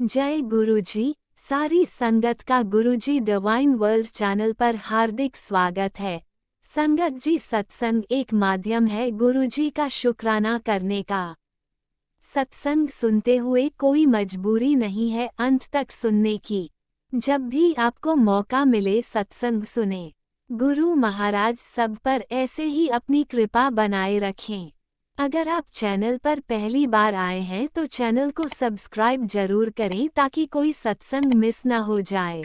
जय गुरुजी। सारी संगत का गुरुजी डिवाइन वर्ल्ड चैनल पर हार्दिक स्वागत है। संगत जी, सत्संग एक माध्यम है गुरुजी का शुक्राना करने का। सत्संग सुनते हुए कोई मजबूरी नहीं है अंत तक सुनने की। जब भी आपको मौका मिले सत्संग सुने। गुरु महाराज सब पर ऐसे ही अपनी कृपा बनाए रखें। अगर आप चैनल पर पहली बार आए हैं तो चैनल को सब्सक्राइब जरूर करें ताकि कोई सत्संग मिस ना हो जाए।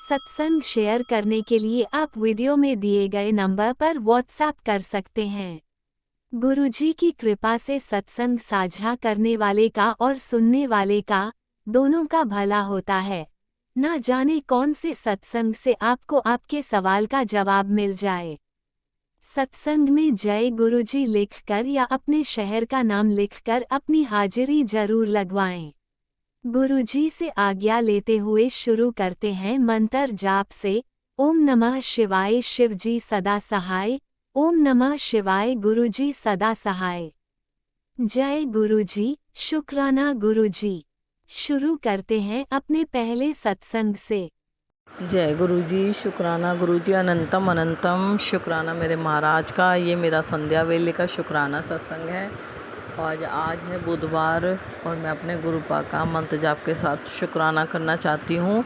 सत्संग शेयर करने के लिए आप वीडियो में दिए गए नंबर पर व्हाट्सएप कर सकते हैं। गुरुजी की कृपा से सत्संग साझा करने वाले का और सुनने वाले का, दोनों का भला होता है। ना जाने कौन से सत्संग से आपको आपके सवाल का जवाब मिल जाए। सत्संग में जय गुरुजी लिखकर या अपने शहर का नाम लिखकर अपनी हाजिरी जरूर लगवाएं। गुरुजी से आज्ञा लेते हुए शुरू करते हैं मंत्र जाप से। ओम नमः शिवाय शिवजी सदा सहाय। ओम नमः शिवाय गुरुजी सदा सहाय। जय गुरुजी, शुक्राना गुरुजी। शुरू करते हैं अपने पहले सत्संग से। जय गुरुजी, शुक्राना गुरुजी, अनंतम अनंतम शुक्राना मेरे महाराज का। ये मेरा संध्या वेले का शुक्राना सत्संग है और आज है बुधवार और मैं अपने गुरुपा का मंत्र जाप के साथ शुक्राना करना चाहती हूँ।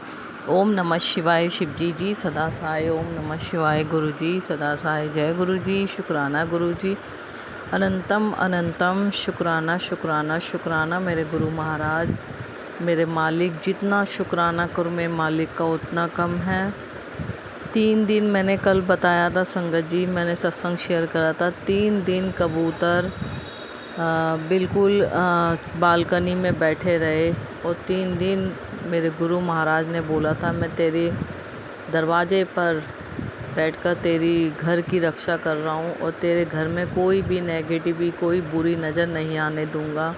ओम नमः शिवाय शिवजी जी सदा सहाय। ओम नमः शिवाय गुरुजी सदा सहाय। जय गुरुजी, शुक्राना गुरुजी, अनंतम अनंतम शुक्राना शुक्राना शुक्राना मेरे गुरु महाराज, मेरे मालिक। जितना शुक्राना करूँ मैं मालिक का उतना कम है। 3 दिन मैंने कल बताया था संगत जी, मैंने सत्संग शेयर करा था। 3 दिन कबूतर बिल्कुल बालकनी में बैठे रहे और 3 दिन मेरे गुरु महाराज ने बोला था मैं तेरे दरवाजे पर बैठकर तेरी घर की रक्षा कर रहा हूँ और तेरे घर में कोई भी नेगेटिव, कोई बुरी नज़र नहीं आने दूँगा।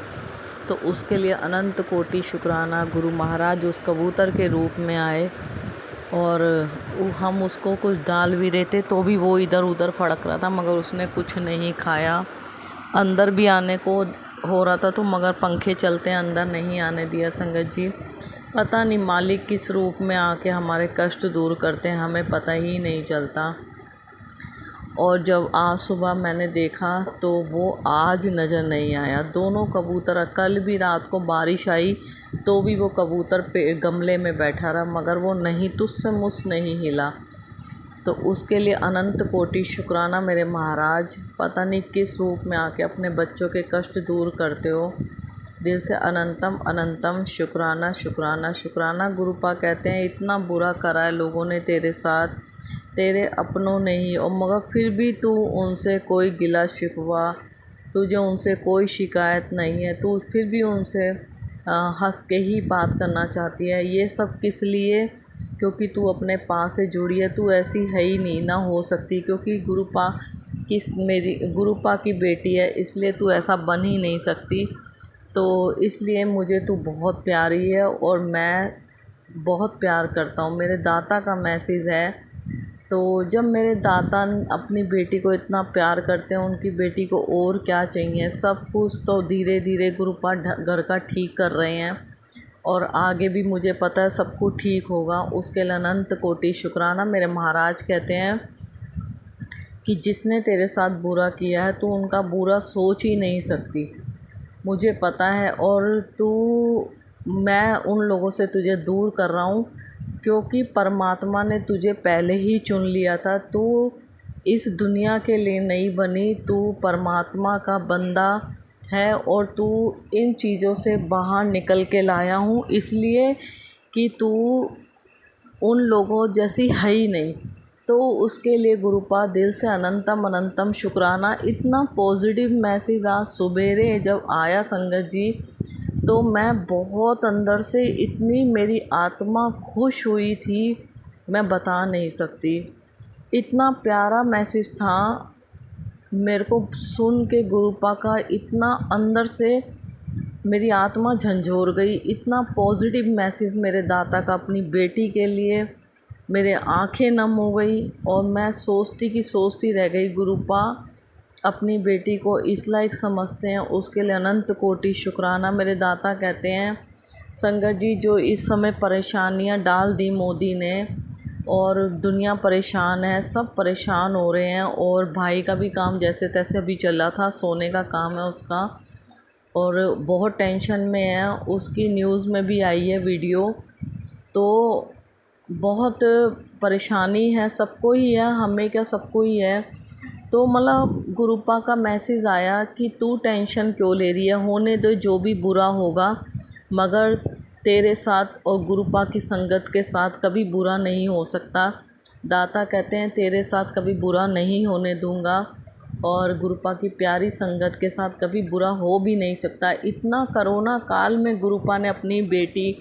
तो उसके लिए अनंत कोटि शुक्राना। गुरु महाराज उस कबूतर के रूप में आए और हम उसको कुछ डाल भी रहे थे तो भी वो इधर उधर फड़क रहा था, मगर उसने कुछ नहीं खाया। अंदर भी आने को हो रहा था तो मगर पंखे चलते हैं, अंदर नहीं आने दिया संगत जी। पता नहीं मालिक किस रूप में आके हमारे कष्ट दूर करते हैं, हमें पता ही नहीं चलता। और जब आज सुबह मैंने देखा तो वो आज नज़र नहीं आया। दोनों कबूतर, कल भी रात को बारिश आई तो भी वो कबूतर पे गमले में बैठा रहा, मगर वो नहीं तुस से मुस नहीं हिला। तो उसके लिए अनंत कोटि शुक्राना मेरे महाराज। पता नहीं किस रूप में आके अपने बच्चों के कष्ट दूर करते हो। दिल से अनंतम अनंतम शुक्राना शुक्राना शुक्राना। गुरुपा कहते हैं इतना बुरा करा है लोगों ने तेरे साथ, तेरे अपनों ने ही, और मगर फिर भी तू उनसे कोई गिला शिकवा, तुझे उनसे कोई शिकायत नहीं है, तू फिर भी उनसे हंस के ही बात करना चाहती है। ये सब किस लिए? क्योंकि तू अपने पास से जुड़ी है। तू ऐसी है ही नहीं, ना हो सकती, क्योंकि गुरुपा मेरी गुरुपा की बेटी है, इसलिए तू ऐसा बन ही नहीं सकती। तो इसलिए मुझे तू बहुत प्यारी है और मैं बहुत प्यार करता हूँ। मेरे दाता का मैसेज है। तो जब मेरे दाता अपनी बेटी को इतना प्यार करते हैं, उनकी बेटी को और क्या चाहिए। सब कुछ तो धीरे धीरे गुरुपा घर का ठीक कर रहे हैं और आगे भी मुझे पता है सब कुछ ठीक होगा। उसके लिए अनंत कोटि शुक्राना। मेरे महाराज कहते हैं कि जिसने तेरे साथ बुरा किया है तू उनका बुरा सोच ही नहीं सकती, मुझे पता है। और मैं उन लोगों से तुझे दूर कर रहा हूँ क्योंकि परमात्मा ने तुझे पहले ही चुन लिया था। तू इस दुनिया के लिए नहीं बनी, तू परमात्मा का बंदा है और तू इन चीज़ों से बाहर निकल के लाया हूँ, इसलिए कि तू उन लोगों जैसी है ही नहीं। तो उसके लिए गुरुपा दिल से अनंतम अनंतम शुक्राना। इतना पॉजिटिव मैसेज आज सुबेरे जब आया संगत जी, तो मैं बहुत अंदर से इतनी मेरी आत्मा खुश हुई थी, मैं बता नहीं सकती। इतना प्यारा मैसेज था मेरे को सुन के गुरुपा का, इतना अंदर से मेरी आत्मा झंझोर गई। इतना पॉजिटिव मैसेज मेरे दाता का अपनी बेटी के लिए, मेरे आंखें नम हो गई और मैं सोचती रह गई। गुरुपा अपनी बेटी को इस लायक समझते हैं, उसके लिए अनंत कोटि शुक्राना। मेरे दाता कहते हैं संगत जी, जो इस समय परेशानियां डाल दी मोदी ने और दुनिया परेशान है, सब परेशान हो रहे हैं। और भाई का भी काम जैसे तैसे अभी चला था, सोने का काम है उसका, और बहुत टेंशन में है। उसकी न्यूज़ में भी आई है वीडियो, तो बहुत परेशानी है, सबको ही है, हमें क्या सबको ही है। तो मतलब गुरुपा का मैसेज आया कि तू टेंशन क्यों ले रही है, होने दो, जो भी बुरा होगा, मगर तेरे साथ और गुरुपा की संगत के साथ कभी बुरा नहीं हो सकता। दाता कहते हैं तेरे साथ कभी बुरा नहीं होने दूंगा, और गुरुपा की प्यारी संगत के साथ कभी बुरा हो भी नहीं सकता। इतना कोरोना काल में गुरुपा ने अपनी बेटी,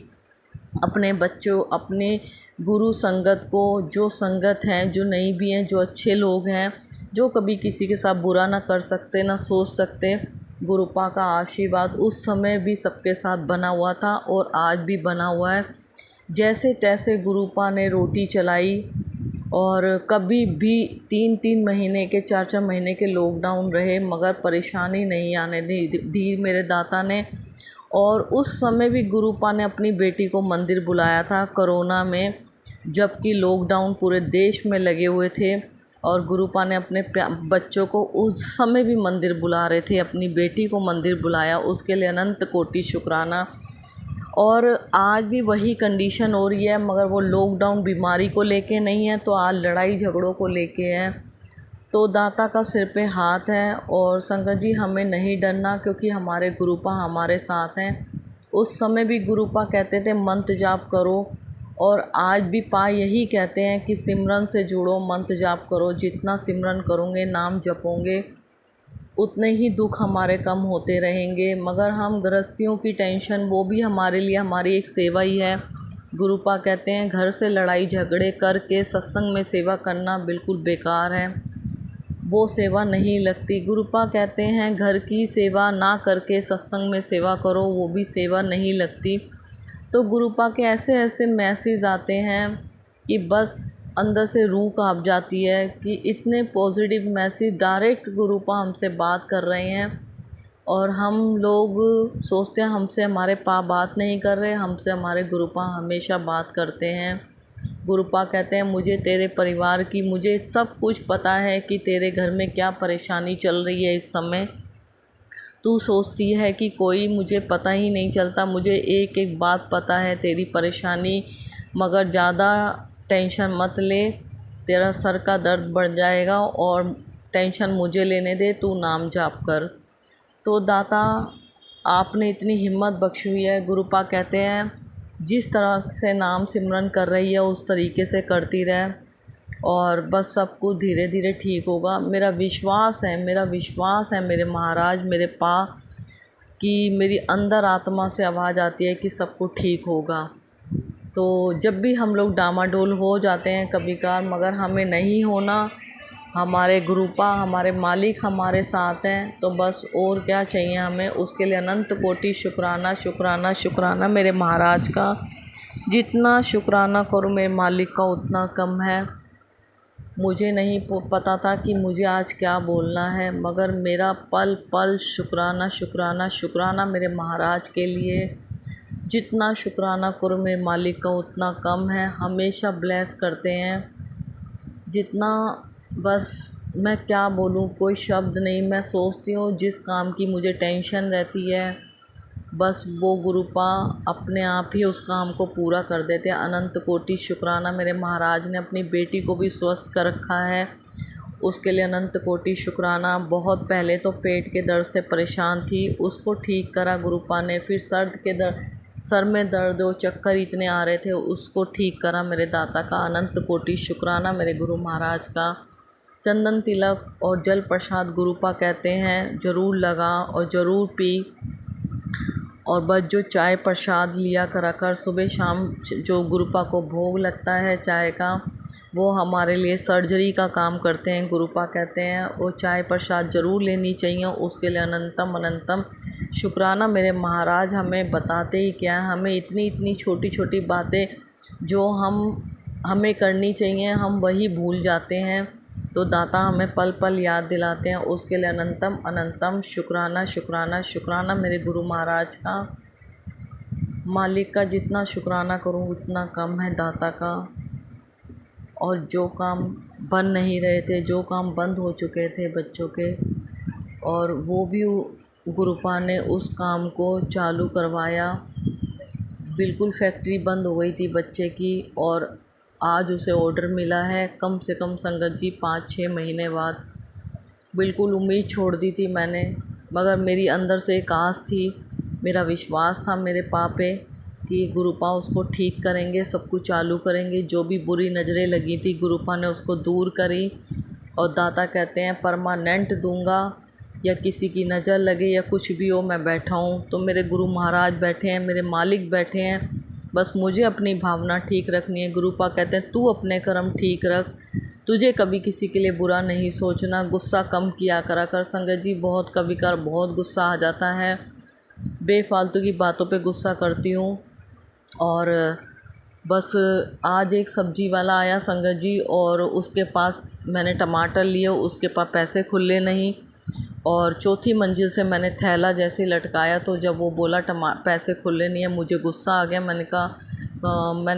अपने बच्चों, अपने गुरु संगत को, जो संगत हैं, जो नहीं भी हैं, जो अच्छे लोग हैं, जो कभी किसी के साथ बुरा ना कर सकते, ना सोच सकते, गुरुपा का आशीर्वाद उस समय भी सबके साथ बना हुआ था और आज भी बना हुआ है। जैसे तैसे गुरुपा ने रोटी चलाई, और कभी भी 3-3 महीने के, 4-4 महीने के लॉकडाउन रहे, मगर परेशानी नहीं आने दी मेरे दाता ने। और उस समय भी गुरुपा ने अपनी बेटी को मंदिर बुलाया था कोरोना में, जबकि लॉकडाउन पूरे देश में लगे हुए थे, और गुरुपा ने अपने बच्चों को उस समय भी मंदिर बुला रहे थे, अपनी बेटी को मंदिर बुलाया, उसके लिए अनंत कोटि शुक्राना। और आज भी वही कंडीशन हो रही है, मगर वो लॉकडाउन बीमारी को लेके नहीं है, तो आज लड़ाई झगड़ों को लेके है। तो दाता का सिर पे हाथ है, और संगत जी हमें नहीं डरना, क्योंकि हमारे गुरुपा हमारे साथ हैं। उस समय भी गुरुपा कहते थे मंत्र जाप करो, और आज भी पा यही कहते हैं कि सिमरन से जुड़ो, मंत्र जाप करो। जितना सिमरन करोगे, नाम जपोगे, उतने ही दुख हमारे कम होते रहेंगे। मगर हम गृहस्थियों की टेंशन, वो भी हमारे लिए हमारी एक सेवा ही है। गुरुपा कहते हैं घर से लड़ाई झगड़े करके सत्संग में सेवा करना बिल्कुल बेकार है, वो सेवा नहीं लगती। गुरुपा कहते हैं घर की सेवा ना करके सत्संग में सेवा करो, वो भी सेवा नहीं लगती। तो गुरुपा के ऐसे ऐसे मैसेज आते हैं कि बस अंदर से रूह काँप जाती है कि इतने पॉजिटिव मैसेज डायरेक्ट गुरुपा हमसे बात कर रहे हैं। और हम लोग सोचते हैं हमसे हमारे पा बात नहीं कर रहे, हमसे हमारे गुरुपा हमेशा बात करते हैं। गुरुपा कहते हैं मुझे तेरे परिवार की, मुझे सब कुछ पता है कि तेरे घर में क्या परेशानी चल रही है इस समय। तू सोचती है कि कोई मुझे पता ही नहीं चलता, मुझे एक एक बात पता है तेरी परेशानी, मगर ज़्यादा टेंशन मत ले, तेरा सर का दर्द बढ़ जाएगा, और टेंशन मुझे लेने दे, तू नाम जाप कर। तो दाता आपने इतनी हिम्मत बख्शी हुई है। गुरुपा कहते हैं जिस तरह से नाम सिमरन कर रही है उस तरीके से करती रहे, और बस सब कुछ धीरे धीरे ठीक होगा। मेरा विश्वास है, मेरा विश्वास है मेरे महाराज, मेरे पा, कि मेरी अंदर आत्मा से आवाज़ आती है कि सब कुछ ठीक होगा। तो जब भी हम लोग डामाडोल हो जाते हैं कभी कभार, मगर हमें नहीं होना, हमारे गुरुपा, हमारे मालिक हमारे साथ हैं, तो बस और क्या चाहिए हमें। उसके लिए अनंत कोटि शुक्राना शुक्राना शुक्राना मेरे महाराज का। जितना शुक्राना करो मेरे मालिक का उतना कम है। मुझे नहीं पता था कि मुझे आज क्या बोलना है, मगर मेरा पल पल शुक्राना शुक्राना शुक्राना मेरे महाराज के लिए। जितना शुक्राना करो मेरे मालिक का उतना कम है। हमेशा ब्लेस करते हैं, जितना, बस मैं क्या बोलूँ, कोई शब्द नहीं। मैं सोचती हूँ जिस काम की मुझे टेंशन रहती है, बस वो गुरुपा अपने आप ही उस काम को पूरा कर देते हैं। अनंत कोटि शुक्राना मेरे महाराज ने अपनी बेटी को भी स्वस्थ कर रखा है, उसके लिए अनंत कोटि शुक्राना। बहुत पहले तो पेट के दर्द से परेशान थी, उसको ठीक करा गुरुपा ने। फिर सर में दर्द और चक्कर इतने आ रहे थे, उसको ठीक करा मेरे दाता का। अनंत कोटि शुक्राना मेरे गुरु महाराज का। चंदन तिलक और जल प्रसाद गुरुपा कहते हैं ज़रूर लगा और ज़रूर पी, और बस जो चाय प्रसाद लिया करा कर सुबह शाम, जो गुरुपा को भोग लगता है चाय का, वो हमारे लिए सर्जरी का काम करते हैं। गुरुपा कहते हैं वो चाय प्रसाद ज़रूर लेनी चाहिए, उसके लिए अनंतम अनंतम शुक्राना मेरे महाराज। हमें बताते ही क्या है, हमें इतनी इतनी छोटी छोटी बातें जो हमें करनी चाहिए, हम वही भूल जाते हैं। तो दाता हमें पल पल याद दिलाते हैं, उसके लिए अनंतम अनंतम शुक्राना शुक्राना शुक्राना मेरे गुरु महाराज का। मालिक का जितना शुक्राना करूं उतना कम है दाता का। और जो काम बन नहीं रहे थे, जो काम बंद हो चुके थे बच्चों के, और वो भी गुरुपा ने उस काम को चालू करवाया। बिल्कुल फैक्ट्री बंद हो गई थी बच्चे की, और आज उसे ऑर्डर मिला है कम से कम संगत जी 5-6 महीने बाद। बिल्कुल उम्मीद छोड़ दी थी मैंने, मगर मेरी अंदर से एक आस थी, मेरा विश्वास था मेरे पापे कि गुरुपा उसको ठीक करेंगे, सब कुछ चालू करेंगे। जो भी बुरी नज़रें लगी थी गुरुपा ने उसको दूर करी। और दाता कहते हैं परमानेंट दूंगा, या किसी की नज़र लगे या कुछ भी हो, मैं बैठा हूँ तो मेरे गुरु महाराज बैठे हैं, मेरे मालिक बैठे हैं, बस मुझे अपनी भावना ठीक रखनी है। गुरुपा कहते हैं तू अपने कर्म ठीक रख, तुझे कभी किसी के लिए बुरा नहीं सोचना, गुस्सा कम किया करा कर। संगत जी बहुत कभी कभार बहुत गुस्सा आ जाता है, बेफालतू की बातों पे गुस्सा करती हूँ। और बस आज एक सब्जी वाला आया संगत जी, और उसके पास मैंने टमाटर लिए, उसके पास पैसे खुले नहीं, और चौथी मंजिल से मैंने थैला जैसे लटकाया, तो जब वो बोला पैसे खुले नहीं है, मुझे गुस्सा आ गया। मैंने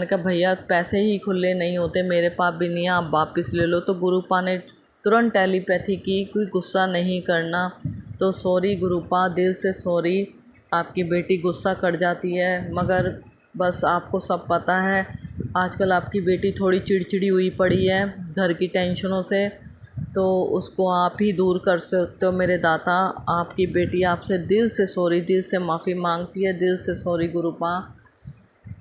कहा भैया पैसे ही खुले नहीं होते, मेरे पास भी नहीं है, आप वापस ले लो। तो गुरुपा ने तुरंत टेलीपैथी की, कोई गुस्सा नहीं करना। तो सॉरी गुरुपा, दिल से सॉरी, आपकी बेटी गुस्सा कर जाती है, मगर बस आपको सब पता है आजकल आपकी बेटी थोड़ी चिड़चिड़ी हुई पड़ी है घर की टेंशनों से, तो उसको आप ही दूर कर सकते हो मेरे दाता। आपकी बेटी आपसे दिल से सॉरी, दिल से माफ़ी मांगती है, दिल से सॉरी गुरुपा।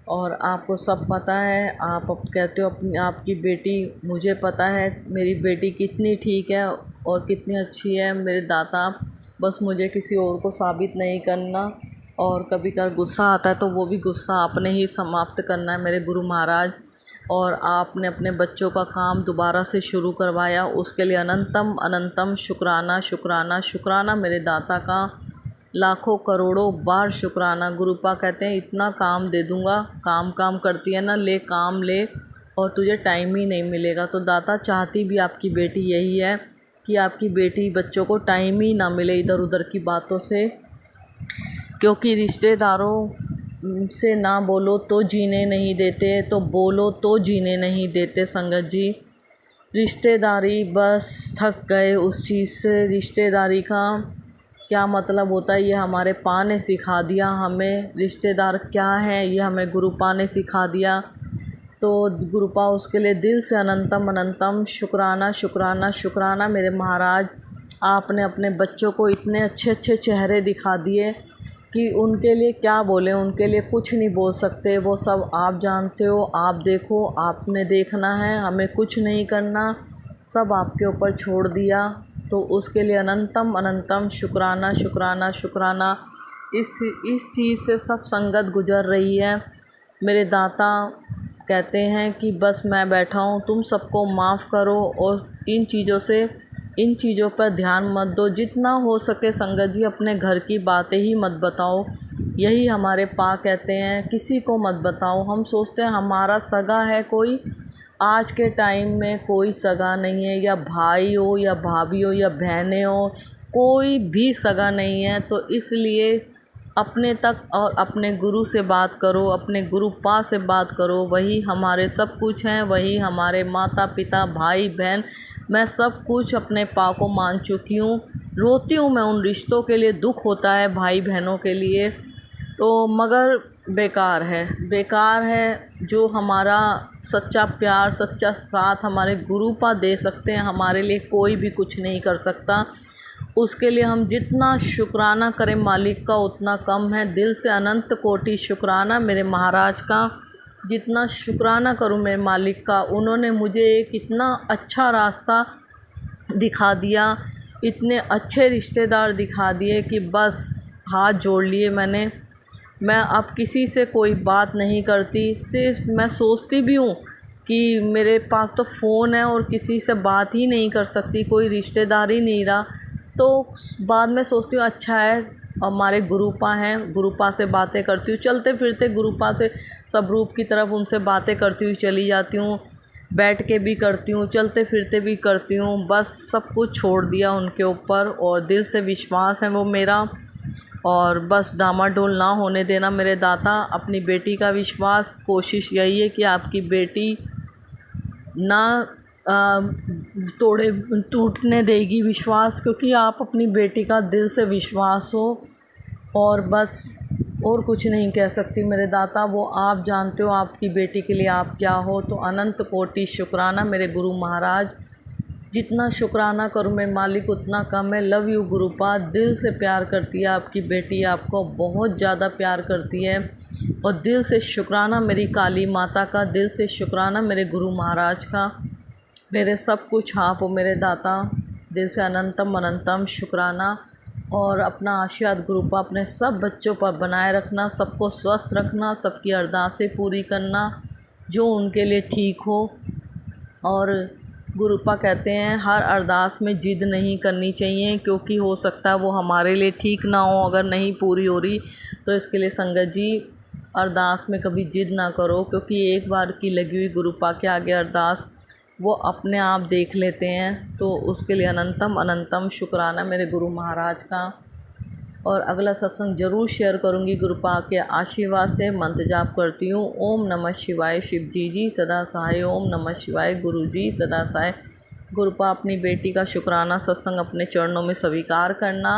और आपको सब पता है, आप अब कहते हो अपनी आपकी बेटी, मुझे पता है मेरी बेटी कितनी ठीक है और कितनी अच्छी है मेरे दाता। बस मुझे किसी और को साबित नहीं करना, और कभी कभार गुस्सा आता है तो वो भी गुस्सा आपने ही समाप्त करना है मेरे गुरु महाराज। और आपने अपने बच्चों का काम दोबारा से शुरू करवाया, उसके लिए अनंतम अनंतम शुक्राना शुक्राना शुक्राना मेरे दाता का, लाखों करोड़ों बार शुक्राना। गुरुपा कहते हैं इतना काम दे दूँगा, काम काम करती है ना, ले काम ले, और तुझे टाइम ही नहीं मिलेगा। तो दाता चाहती भी आपकी बेटी यही है कि आपकी बेटी बच्चों को टाइम ही ना मिले इधर उधर की बातों से, क्योंकि रिश्तेदारों से ना बोलो तो जीने नहीं देते, तो बोलो तो जीने नहीं देते। संगत जी रिश्तेदारी बस थक गए उस चीज़ से, रिश्तेदारी का क्या मतलब होता है ये हमारे पा ने सिखा दिया हमें, रिश्तेदार क्या है ये हमें गुरुपा ने सिखा दिया। तो गुरुपा उसके लिए दिल से अनंतम अनंतम शुक्राना शुक्राना शुक्राना मेरे महाराज। आपने अपने बच्चों को इतने अच्छे अच्छे चेहरे दिखा दिए कि उनके लिए क्या बोलें, उनके लिए कुछ नहीं बोल सकते, वो सब आप जानते हो, आप देखो, आपने देखना है, हमें कुछ नहीं करना, सब आपके ऊपर छोड़ दिया। तो उसके लिए अनंतम अनंतम शुक्राना शुक्राना शुक्राना। इस चीज़ से सब संगत गुजर रही है मेरे दाता। कहते हैं कि बस मैं बैठा हूँ, तुम सबको माफ़ करो, और इन चीज़ों पर ध्यान मत दो, जितना हो सके संगत जी अपने घर की बातें ही मत बताओ। यही हमारे पा कहते हैं, किसी को मत बताओ। हम सोचते हैं हमारा सगा है कोई, आज के टाइम में कोई सगा नहीं है, या भाई हो या भाभी हो या बहनें हो, कोई भी सगा नहीं है। तो इसलिए अपने तक और अपने गुरु से बात करो, अपने गुरु पा से बात करो, वही हमारे सब कुछ हैं, वही हमारे माता पिता भाई बहन। मैं सब कुछ अपने पा को मान चुकी हूँ, रोती हूँ मैं उन रिश्तों के लिए, दुख होता है भाई बहनों के लिए, तो मगर बेकार है जो हमारा सच्चा प्यार सच्चा साथ हमारे गुरु पा दे सकते हैं, हमारे लिए कोई भी कुछ नहीं कर सकता। उसके लिए हम जितना शुक्राना करें मालिक का उतना कम है। दिल से अनंत कोटि शुक्राना मेरे महाराज का, जितना शुक्राना करूं मेरे मालिक का। उन्होंने मुझे एक इतना अच्छा रास्ता दिखा दिया, इतने अच्छे रिश्तेदार दिखा दिए कि बस हाथ जोड़ लिए मैंने। मैं अब किसी से कोई बात नहीं करती, सिर्फ मैं सोचती भी हूँ कि मेरे पास तो फ़ोन है और किसी से बात ही नहीं कर सकती, कोई रिश्तेदार ही नहीं रहा। तो बाद में सोचती हूँ अच्छा है हमारे गुरुपा हैं, गुरुपा से बातें करती हूँ, चलते फिरते गुरुपा से सब रूप की तरफ उनसे बातें करती हुई चली जाती हूँ, बैठ के भी करती हूँ, चलते फिरते भी करती हूँ। बस सब कुछ छोड़ दिया उनके ऊपर, और दिल से विश्वास है वो मेरा। और बस डामाडोल ना होने देना मेरे दाता। अपनी बेटी का विश्वास, कोशिश यही है कि आपकी बेटी ना अ, तोड़े टूटने देगी विश्वास, क्योंकि आप अपनी बेटी का दिल से विश्वास हो। और बस और कुछ नहीं कह सकती मेरे दाता, वो आप जानते हो आपकी बेटी के लिए आप क्या हो। तो अनंत कोटि शुक्राना मेरे गुरु महाराज। जितना शुक्राना करूँ मैं मालिक उतना कम है। Love you Gurupad. दिल से प्यार करती है आपकी बेटी, आपको बहुत ज़्यादा प्यार करती है। और दिल से शुक्राना मेरी काली माता का, दिल से शुक्राना मेरे गुरु महाराज का। मेरे सब कुछ आप हो मेरे दाता। दिल से अनंतम अनंतम शुक्राना। और अपना आशीर्वाद गुरुपा अपने सब बच्चों पर बनाए रखना, सबको स्वस्थ रखना, सबकी अरदासें पूरी करना जो उनके लिए ठीक हो। और गुरुपा कहते हैं हर अरदास में ज़िद नहीं करनी चाहिए, क्योंकि हो सकता है वो हमारे लिए ठीक ना हो। अगर नहीं पूरी हो रही तो इसके लिए संगत जी अरदास में कभी ज़िद ना करो, क्योंकि एक बार की लगी हुई गुरुपा के आगे अरदास वो अपने आप देख लेते हैं। तो उसके लिए अनंतम अनंतम शुक्राना मेरे गुरु महाराज का। और अगला सत्संग ज़रूर शेयर करूँगी गुरुपा के आशीर्वाद से। मंत्र जाप करती हूँ। ओम नमः शिवाय शिव जी सदा सहाय। ओम नमः शिवाय गुरु जी सदा सहाय। गुरुपा अपनी बेटी का शुक्राना सत्संग अपने चरणों में स्वीकार करना।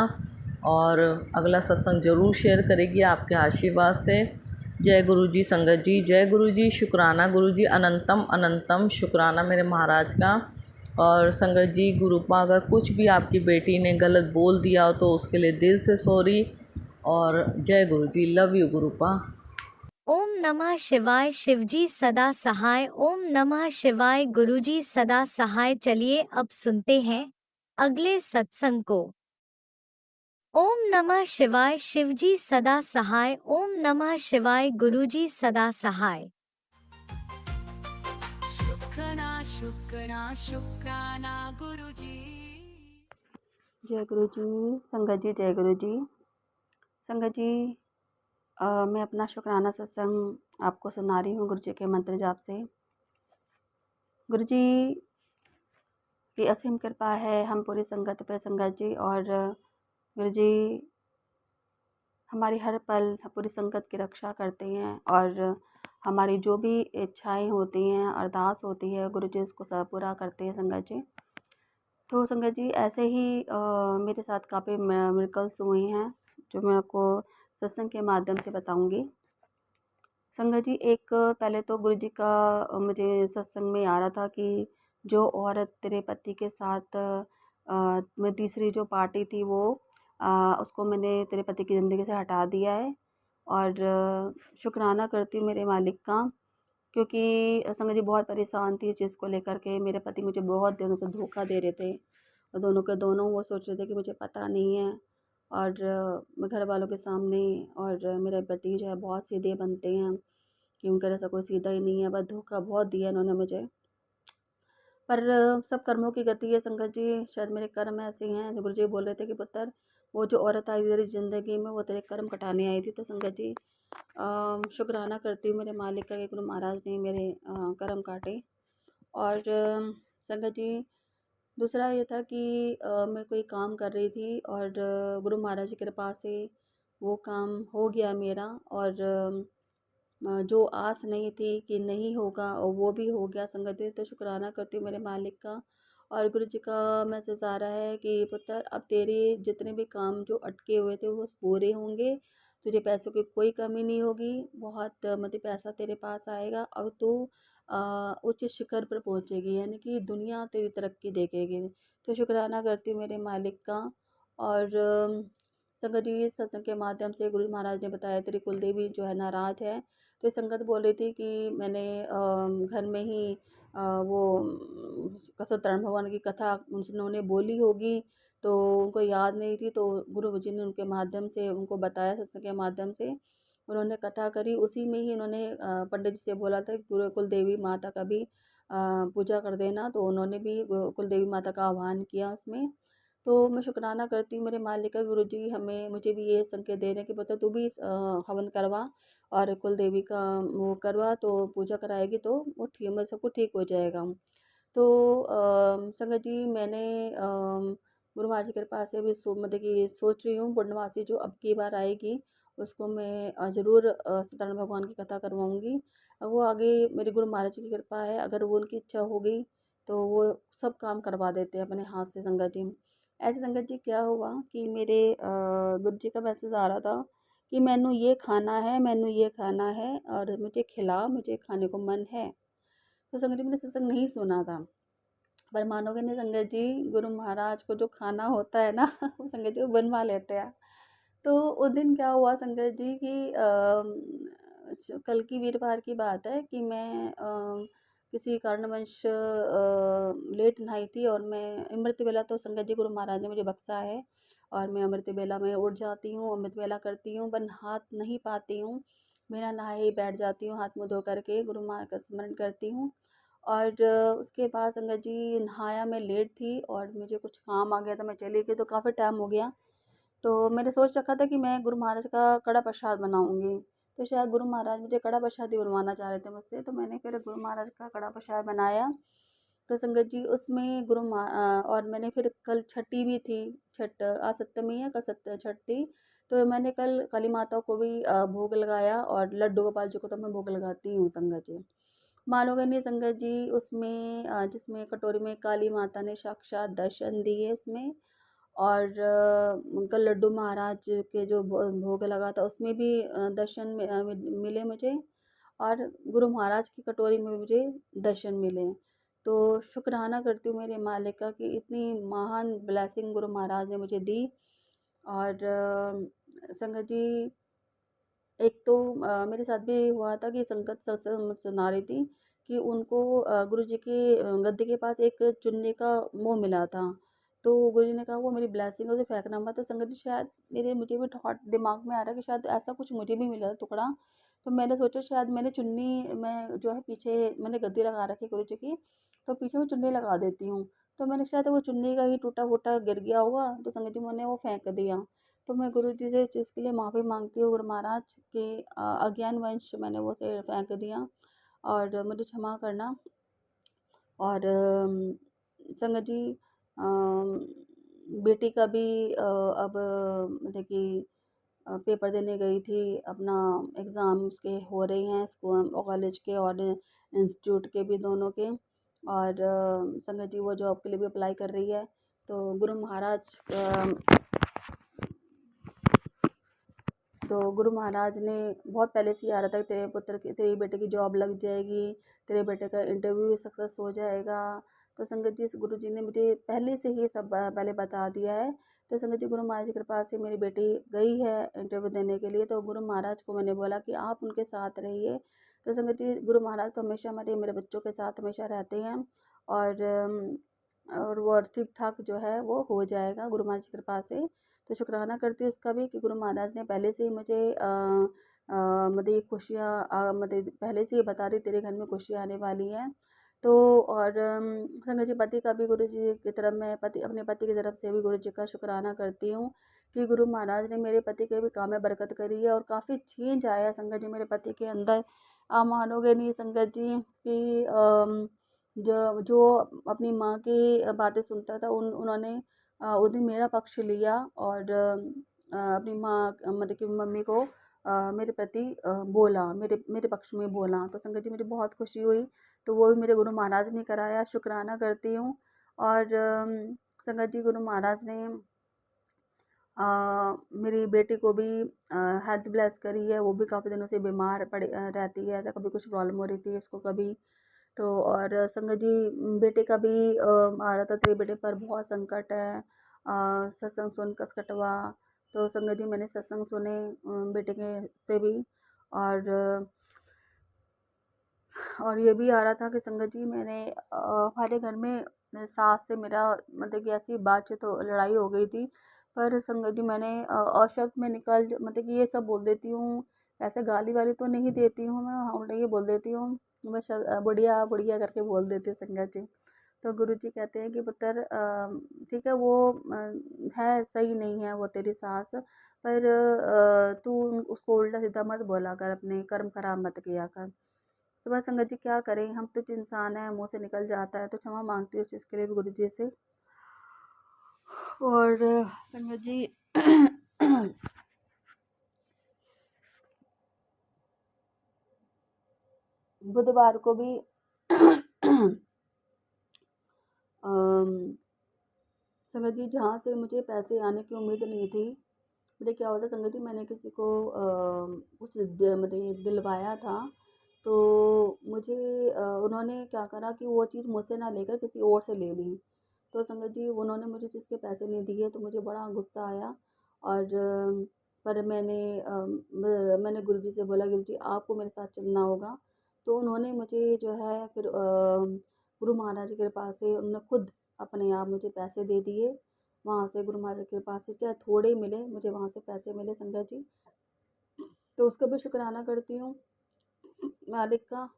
और अगला सत्संग ज़रूर शेयर करेगी आपके आशीर्वाद से। जय गुरु जी संगत जी, जय गुरु जी। शुक्राना गुरु जी, अनंतम अनंतम शुक्राना मेरे महाराज का। और संगत जी गुरुपा अगर कुछ भी आपकी बेटी ने गलत बोल दिया हो तो उसके लिए दिल से सॉरी। और जय गुरु जी, लव यू गुरुपा। ओम नमः शिवाय शिवजी सदा सहाय। ओम नमः शिवाय गुरुजी सदा सहाय। चलिए अब सुनते हैं अगले सत्संग को। ओम नमः शिवाय शिवजी सदा सहाय। ओम नमः शिवाय गुरुजी सदा सहाय। शुक्राना शुक्राना शुक्राना गुरुजी। जय गुरु जी संगत जी, जय गुरु जी संगत जी। मैं अपना शुक्राना सत्संग आपको सुना रही हूँ गुरु जी के मंत्र जाप से। गुरु जी की असीम कृपा है हम पूरी संगत पे संगत जी। और गुरु जी हमारी हर पल पूरी संगत की रक्षा करते हैं। और हमारी जो भी इच्छाएं होती हैं, अरदास होती है, गुरु जी उसको सब पूरा करते हैं संगत जी। तो संगत जी ऐसे ही मेरे साथ काफ़ी मिरेकल्स हुए हैं जो मैं आपको सत्संग के माध्यम से बताऊंगी। संगत जी एक पहले तो गुरु जी का मुझे सत्संग में आ रहा था कि जो औरत तेरे पति के साथ मैं तीसरी जो पार्टी थी वो उसको मैंने तेरे पति की ज़िंदगी से हटा दिया है। और शुक्राना करती हूँ मेरे मालिक का, क्योंकि संगत जी बहुत परेशान थी इस चीज़ को लेकर के। मेरे पति मुझे बहुत दिनों से धोखा दे रहे थे और दोनों के दोनों वो सोच रहे थे कि मुझे पता नहीं है। और मैं घर वालों के सामने और मेरे पति जो है बहुत सीधे बनते हैं कि उनका ऐसा कोई सीधा ही नहीं है, बस धोखा बहुत दिया इन्होंने मुझे। पर सब कर्मों की गति है संगत जी। शायद मेरे कर्म ऐसे ही हैं। गुरु जी बोल रहे थे कि पुत्र वो जो औरत आई तेरी ज़िंदगी में वो तेरे कर्म कटाने आई थी। तो संगत जी शुक्राना करती हूँ मेरे मालिक का कि गुरु महाराज ने मेरे कर्म काटे। और संगत जी दूसरा ये था कि मैं कोई काम कर रही थी और गुरु महाराज की कृपा से वो काम हो गया मेरा। और जो आस नहीं थी कि नहीं होगा और वो भी हो गया संगत जी। तो शुक्राना करती हूँ मेरे मालिक का। और गुरु जी का मैसेज आ रहा है कि पुत्र अब तेरे जितने भी काम जो अटके हुए थे वो पूरे होंगे। तुझे पैसों की कोई कमी नहीं होगी। बहुत मतलब पैसा तेरे पास आएगा। अब तू उच्च शिखर पर पहुँचेगी, यानी कि दुनिया तेरी तरक्की देखेगी। तो शुक्राना करती हूँ मेरे मालिक का। और संगत जी सत्संग के माध्यम से गुरु महाराज ने बताया तेरी कुलदेवी जो है नाराज है। तो ये संगत बोल रही थी कि मैंने घर में ही वो सत्यनारायण भगवान की कथा उन्होंने बोली होगी तो उनको याद नहीं थी। तो गुरु जी ने उनके माध्यम से उनको बताया, सत्संग के माध्यम से उन्होंने कथा करी। उसी में ही उन्होंने पंडित जी से बोला था कि गुरु कुलदेवी माता का भी पूजा कर देना। तो उन्होंने भी कुलदेवी माता का आह्वान किया उसमें। तो मैं शुक्राना करती हूँ मेरे मालिक का। गुरु जी हमें मुझे भी ये संकेत दे रहे हैं कि पुत्र तू भी हवन करवा और कुल देवी का वो करवा, तो पूजा कराएगी तो वो ठीक मतलब सब कुछ ठीक हो जाएगा। तो संगत जी मैंने गुरु महाराज की कृपा से भी मतलब कि सोच रही हूँ पूर्णमासी जो अब की बार आएगी उसको मैं ज़रूर सत्यनारायण भगवान की कथा करवाऊँगी। वो आगे मेरे गुरु महाराज की कृपा है, अगर वो उनकी इच्छा होगी तो वो सब काम करवा देते हैं अपने हाथ से संगत जी। ऐसे संगत जी क्या हुआ कि मेरे गुरु जी का मैसेज आ रहा था कि मैनू ये खाना है, मैनू ये खाना है और मुझे खिला, मुझे खाने को मन है। तो संगत जी मैंने सत्संग नहीं सुना था, पर मानोगे नहीं संगत जी, गुरु महाराज को जो खाना होता है ना वो संगत जी वो बनवा लेते हैं। तो उस दिन क्या हुआ संगत जी कि कल की वीरवार की बात है कि मैं किसी कारणवश लेट नहाई थी और मैं अमृत वेला तो संगत जी गुरु महाराज ने मुझे बख्शा है और मैं अमृत वेला में उठ जाती हूँ, अमृत वेला करती हूँ, पर हाथ नहीं पाती हूँ, बिना नहाए ही बैठ जाती हूँ, हाथ मुँह धो करके गुरु माँ का स्मरण करती हूँ। और उसके बाद संगत जी नहाया, मैं लेट थी और मुझे कुछ काम आ गया था, मैं चली गई तो काफ़ी टाइम हो गया। तो मैंने सोच रखा था कि मैं गुरु महाराज का कड़ा प्रसाद बनाऊँगी, तो शायद गुरु महाराज मुझे कड़ा प्रसाद ही बनवाना चाह रहे थे मुझसे, तो मैंने फिर गुरु महाराज का कड़ा प्रसाद बनाया। तो संगत जी उसमें और मैंने फिर कल छठी भी थी, छठ आज सप्तमी है, कल छठ थी, तो मैंने कल काली माता को भी भोग लगाया और लड्डू गोपाल जी को तो मैं भोग लगाती हूँ संगत जी। मानोगे नहीं संगत जी उसमें जिसमें कटोरी में काली माता ने साक्षात दर्शन दिए उसमें, और उनका लड्डू महाराज के जो भोग लगा था उसमें भी दर्शन मिले मुझे, और गुरु महाराज की कटोरी में भी मुझे दर्शन मिले। तो शुक्राना करती हूँ मेरे मालिक का कि इतनी महान ब्लेसिंग गुरु महाराज ने मुझे दी। और संगत जी एक तो मेरे साथ भी हुआ था कि संगत सत्संग सुना रही थी कि उनको गुरु जी के गद्दे के पास एक चुन्नी का मुँह मिला था। तो गुरु जी ने कहा वो मेरी ब्लेसिंग है, उसे फेंकना मत। तो संगत जी शायद मुझे भी थॉट दिमाग में आ रहा है कि शायद ऐसा कुछ मुझे भी मिला टुकड़ा। तो मैंने सोचा शायद मैंने चुन्नी में जो है पीछे मैंने गद्दी लगा रखी गुरु जी की, तो पीछे मैं चुन्नी लगा देती हूँ। तो मैंने शायद वो चुन्नी का ही टूटा-फूटा गिर गया होगा, तो संगत जी मैंने वो फेंक दिया। तो मैं गुरु जी से इस चीज़ के लिए माफ़ी माँगती हूँ गुरु महाराज कि अज्ञानवश मैंने वो उसे फेंक दिया और मुझे क्षमा करना। और संगत जी बेटी का भी अब मतलब कि पेपर देने गई थी, अपना एग्ज़ाम उसके हो रहे हैं स्कूल कॉलेज के और इंस्टीट्यूट के भी दोनों के। और संगत जी वो जॉब के लिए भी अप्लाई कर रही है। तो गुरु महाराज तो गुरु महाराज ने बहुत पहले से ही आ रहा था कि तेरे बेटे की जॉब लग जाएगी, तेरे बेटे का इंटरव्यू भी सक्सेस हो जाएगा। तो संगत जी गुरु जी ने मुझे पहले से ही सब पहले बता दिया है। तो संगत जी गुरु महाराज की कृपा से मेरी बेटी गई है इंटरव्यू देने के लिए, तो गुरु महाराज को मैंने बोला कि आप उनके साथ रहिए। तो संगत जी गुरु महाराज तो हमेशा मेरे बच्चों के साथ हमेशा रहते हैं। और और वो ठीक ठाक जो है वो हो जाएगा गुरु महाराज की कृपा से। तो शुक्राना करती हूँ उसका भी कि गुरु महाराज ने पहले से ही मुझे मतलब ये खुशियाँ मतलब पहले से ही बता दी तेरे घर में खुशियाँ आने वाली हैं। तो और संगत जी पति का भी गुरु जी की तरफ मैं अपने पति की तरफ से भी गुरु जी का शुक्राना करती हूँ कि गुरु महाराज ने मेरे पति के भी काम में बरकत करी है और काफ़ी चेंज आया है संगत जी मेरे पति के अंदर। आप मानोगे नहीं संगत जी कि जो जो अपनी माँ की बातें सुनता था उन्होंने उस दिन मेरा पक्ष लिया और अपनी माँ मतलब कि मम्मी को मेरे प्रति बोला, मेरे मेरे पक्ष में बोला। तो संगत जी मुझे बहुत खुशी हुई। तो वो भी मेरे गुरु महाराज ने कराया, शुक्राना करती हूँ। और संगत जी गुरु महाराज ने मेरी बेटी को भी हेल्थ ब्लेस करी है, वो भी काफ़ी दिनों से बीमार रहती है, तो कभी कुछ प्रॉब्लम हो रही थी उसको कभी। तो और संगत जी बेटे का भी आ रहा था तेरे बेटे पर बहुत संकट है, सत्संग सुन कसकटवा। तो संगत जी मैंने सत्संग सुने बेटे के से भी। और ये भी आ रहा था कि संगत जी मैंने हमारे घर में मेरे सास से मेरा मतलब कि ऐसी बातचीत लड़ाई हो गई थी। पर संगत जी मैंने अशब्द में निकल मतलब कि ये सब बोल देती हूँ, ऐसे गाली वाली तो नहीं देती हूँ मैं, हाँ उल्टा ये बोल देती हूँ। मैं बुढ़िया बुढ़िया करके बोल देती हूँ संगत जी। तो गुरु जी कहते हैं कि पुत्र ठीक है वो है सही नहीं है वो तेरी सास, पर तू उसको उल्टा सीधा मत बोला कर, अपने कर्म खराब मत किया कर। तो बस संगत जी क्या करें, हम तुच्छ इंसान हैं, मुँह से निकल जाता है, तो क्षमा माँगती हूँ उस चीज़ के लिए भी गुरु जी से। और संगत जी बुधवार को भी अम, संगत जी जहाँ से मुझे पैसे आने की उम्मीद नहीं थी, मुझे क्या होता संगत जी, मैंने किसी को कुछ मतलब दिलवाया था, तो मुझे उन्होंने क्या करा कि वो चीज़ मुझसे ना लेकर किसी और से ले ली। तो संगत जी उन्होंने मुझे जिसके पैसे नहीं दिए तो मुझे बड़ा गुस्सा आया। और पर मैंने गुरुजी से बोला, गुरुजी आपको मेरे साथ चलना होगा। तो उन्होंने मुझे जो है फिर गुरु महाराज की कृपा से उन्होंने खुद अपने आप मुझे पैसे दे दिए। वहाँ से गुरु महाराज की कृपा से चाहे थोड़े मिले, मुझे वहाँ से पैसे मिले संगत जी, तो उसका भी शुक्राना करती हूँ मालिक का।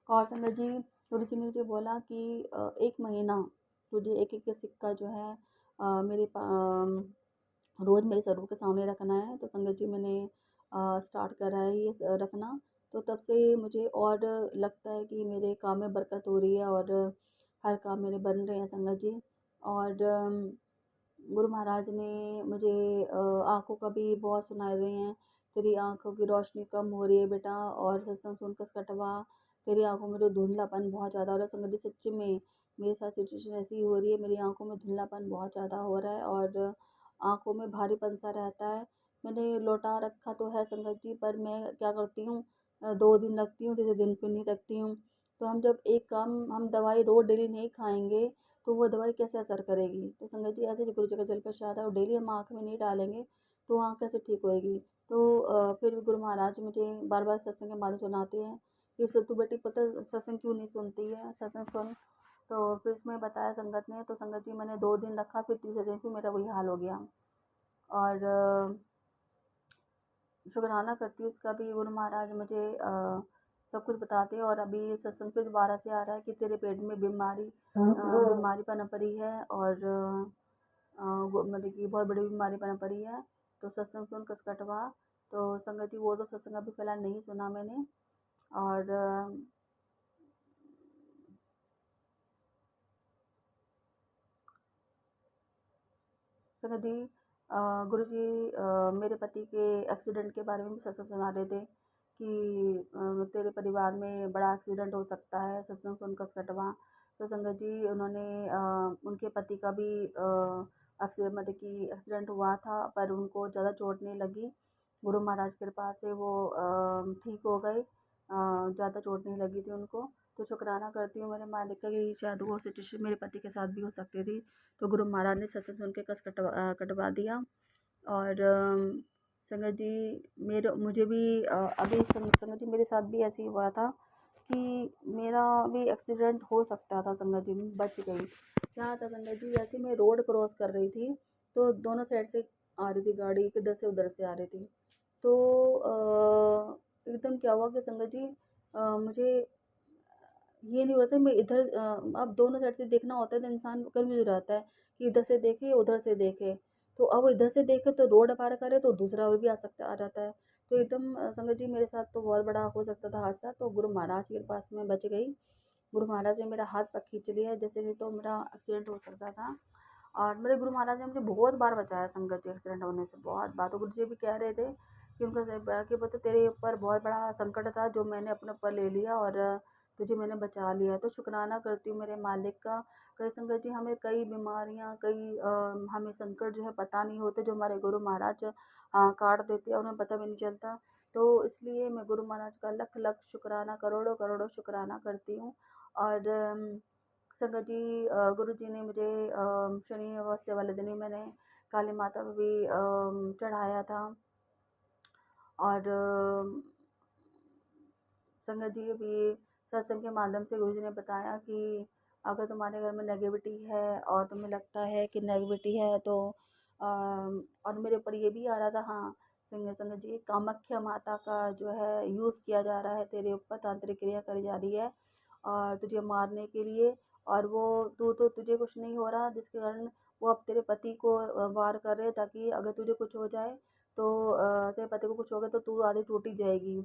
और संगत जी गुरुजी ने मुझे बोला कि 1 महीना तुझे एक-एक सिक्का जो है रोज़ मेरे स्वरूप के सामने रखना है। तो संगत जी मैंने स्टार्ट करा है ये रखना। तो तब से मुझे और लगता है कि मेरे काम में बरकत हो रही है और हर काम मेरे बन रहे हैं संगत जी। और गुरु महाराज ने मुझे आँखों का भी बहुत सुना रहे हैं, तेरी आँखों की रोशनी कम हो रही है बेटा, और सत्संग सुनकर कटवा, तेरी आँखों में जो धुंधलापन बहुत ज़्यादा हो रहा है। संगत जी सच्ची में मेरे साथ सिचुएशन ऐसी ही हो रही है, मेरी आँखों में धुंधलापन बहुत ज़्यादा हो रहा है और आँखों में भारीपन सा रहता है। मैंने लौटा रखा तो है संगत जी, पर मैं क्या करती हूँ 2 दिन रखती हूँ, तीसरे दिन पे नहीं रखती हूँ। तो हम जब एक काम हम दवाई रोज़ डेली नहीं खाएँगे तो वो दवाई कैसे असर करेगी। तो संगत जी ऐसे गुरु जी का जल प्रसाद है और डेली हम आँख में नहीं डालेंगे तो आँख कैसे ठीक होएगी। तो फिर भी गुरु महाराज मुझे बार बार सत्संग के बारे सुनाते हैं कि तू बेटी पता सत्संग क्यों नहीं सुनती है, सत्संग सुन। तो फिर इसमें बताया संगत ने, तो संगत जी मैंने 2 दिन रखा, फिर तीसरे दिन फिर मेरा वही हाल हो गया। और शुक्राना करती हूँ उसका भी, गुरु महाराज मुझे सब कुछ बताते हैं। और अभी सत्संग पे दोबारा से आ रहा है कि तेरे पेट में बीमारी पनप रही है और वो मतलब कि बहुत बड़ी बीमारी पनप रही है, तो सत्संग सुन कस कटवा। तो संगत जी वो तो सत्संग अभी फिलहाल नहीं सुना मैंने। और संगत जी गुरु जी मेरे पति के एक्सीडेंट के बारे में भी सत्संग सुना रहे थे कि तेरे परिवार में बड़ा एक्सीडेंट हो सकता है, सत्संग सुन कस कटवा। तो संगत जी उन्होंने उनके पति का भी मतलब कि एक्सीडेंट हुआ था, पर उनको ज़्यादा चोट नहीं लगी। गुरु महाराज की कृपा से वो ठीक हो गए, ज़्यादा चोट नहीं लगी थी उनको। तो शुक्राना करती हूँ मेरे मालिक का कि शायद वो सिचुएशन मेरे पति के साथ भी हो सकती थी। तो गुरु महाराज ने सत्संग सुन के कस कटवा दिया। और संगत जी मुझे भी अभी संगत जी मेरे साथ भी ऐसे ही हुआ था कि मेरा भी एक्सीडेंट हो सकता था संगत जी, बच गई। क्या था संगत जी, जैसे मैं रोड क्रॉस कर रही थी तो दोनों साइड से आ रही थी गाड़ी, इधर से उधर से आ रही थी। तो एकदम क्या हुआ कि संगत जी मुझे ये नहीं होता मैं इधर अब दोनों साइड से देखना होता है तो इंसान कन्फ्यूज रहता है कि इधर से देखे उधर से देखे। तो अब इधर से देखे तो रोड पार करे तो दूसरा और भी आ जाता है। तो एकदम संगत जी मेरे साथ तो बहुत बड़ा हो सकता था हादसा, तो गुरु महाराज के पास में बच गई। गुरु महाराज ने मेरा हाथ पकड़ खींच लिया, जैसे नहीं तो मेरा एक्सीडेंट हो सकता था। और मेरे गुरु महाराज ने मुझे बहुत बार बचाया संगत जी एक्सीडेंट होने से, बहुत बार। तो गुरु जी भी कह रहे थे कि उनका कि बोलते तेरे ऊपर बहुत बड़ा संकट था जो मैंने अपने ऊपर ले लिया और तुझे मैंने बचा लिया। तो शुक्राना करती हूँ मेरे मालिक का। कई संगत जी हमें कई बीमारियाँ कई हमें संकट जो है पता नहीं होते, जो हमारे गुरु महाराज काट देते हैं, उन्हें पता भी नहीं चलता। तो इसलिए मैं गुरु महाराज का लख लख शुक्राना, करोड़ों करोड़ों शुक्राना करती हूँ। और संगत जी गुरु जी ने मुझे शनि अमावस्या वाले दिन ही मैंने काली माता पे भी चढ़ाया था। और संगत जी अभी सत्संग के माध्यम से गुरु जी ने बताया कि अगर तुम्हारे घर में नेगेटिविटी है और तुम्हें लगता है कि नेगेटिविटी है तो और मेरे ऊपर ये भी आ रहा था, हाँ संगत जी कामाख्या माता का जो है यूज़ किया जा रहा है तेरे ऊपर, तांत्रिक क्रिया करी जा रही है और तुझे मारने के लिए। और वो तो तुझे कुछ नहीं हो रहा, जिसके कारण वो अब तेरे पति को वार कर रहे हैं, ताकि अगर तुझे कुछ हो जाए तो तेरे पति को कुछ हो गया तो तू आधी टूटी जाएगी।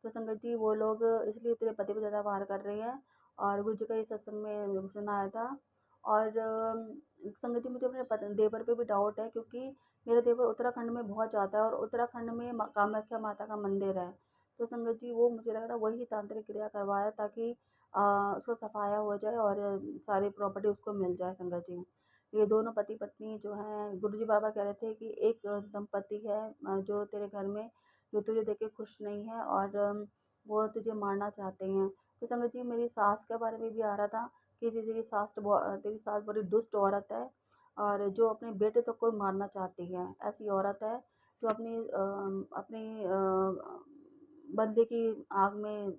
तो संगत जी वो लोग इसलिए तेरे पति पे ज़्यादा वार कर रहे हैं। और गुरु जी का ये सत्संग में मेरे को सुना आया था। और संगत जी मुझे अपने देवर पे भी डाउट है, क्योंकि मेरा देवर उत्तराखंड में बहुत जाता है और उत्तराखंड में कामाख्या माता का मंदिर है। तो संगत जी वो मुझे लग रहा है वही तांत्रिक क्रिया करवाया, ताकि उसको सफाया हो जाए और सारी प्रॉपर्टी उसको मिल जाए संगत जी। ये दोनों पति पत्नी जो हैं, गुरुजी बाबा कह रहे थे कि एक दंपति है जो तेरे घर में, जो तुझे देख के खुश नहीं है और वो तुझे मारना चाहते हैं। तो संगत जी मेरी सास के बारे में भी आ रहा था कि तेरी सास बड़ी दुष्ट औरत है और जो अपने बेटे तक को मारना चाहती है। ऐसी औरत है जो अपनी बदले की आग में,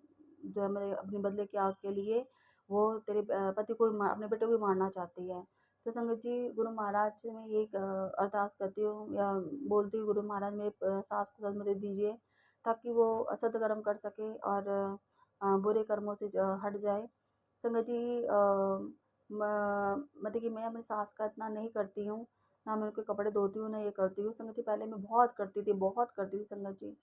जो है मेरे अपनी बदले की आग के लिए वो तेरे पति को अपने बेटे को भी मारना चाहती है। तो संगत जी गुरु महाराज से मैं यही अरदास करती हूँ या बोलती हूँ, गुरु महाराज मेरे सास को सद्गति दीजिए, ताकि वो सत्कर्म कर सके और बुरे कर्मों से हट जाए। संगत जी मतलब कि मैं अपनी सास का इतना नहीं करती हूँ, ना मैं उनके कपड़े धोती हूँ, ना ये करती हूँ। संगत जी पहले मैं बहुत करती थी संगत जी।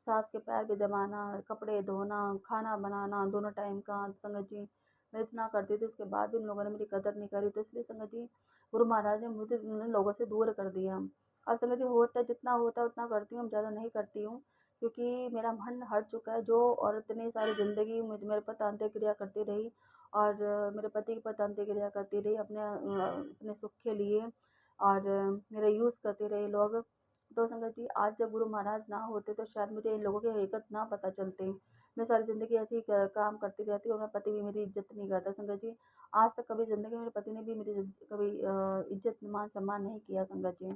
सास के पैर भी दबाना, कपड़े धोना, खाना बनाना दोनों टाइम का संगत जी मैं इतना करती थी। उसके बाद भी उन लोगों ने मेरी कदर नहीं करी, तो इसलिए संगत जी गुरु महाराज ने मुझे उन लोगों से दूर कर दिया। अब संगत जी होता है जितना होता है उतना करती हूँ, ज़्यादा नहीं करती हूँ, क्योंकि मेरा मन हट चुका है। जो औरत इतनी सारी ज़िंदगी मेरे पर तांत्रिक क्रिया करती रही और मेरे पति के पर तांत्रिक क्रिया करती रही अपने सुख के लिए और मेरा यूज़ करते रहे लोग। तो संगत जी आज जब गुरु महाराज ना होते तो शायद मुझे इन लोगों की हकीकत ना पता चलती। मैं सारी ज़िंदगी ऐसे ही काम करती रहती और मेरा पति भी मेरी इज्जत नहीं करता संगत जी। आज तक कभी ज़िंदगी में मेरे पति ने भी मेरी कभी इज्जत मान सम्मान नहीं किया संगत जी।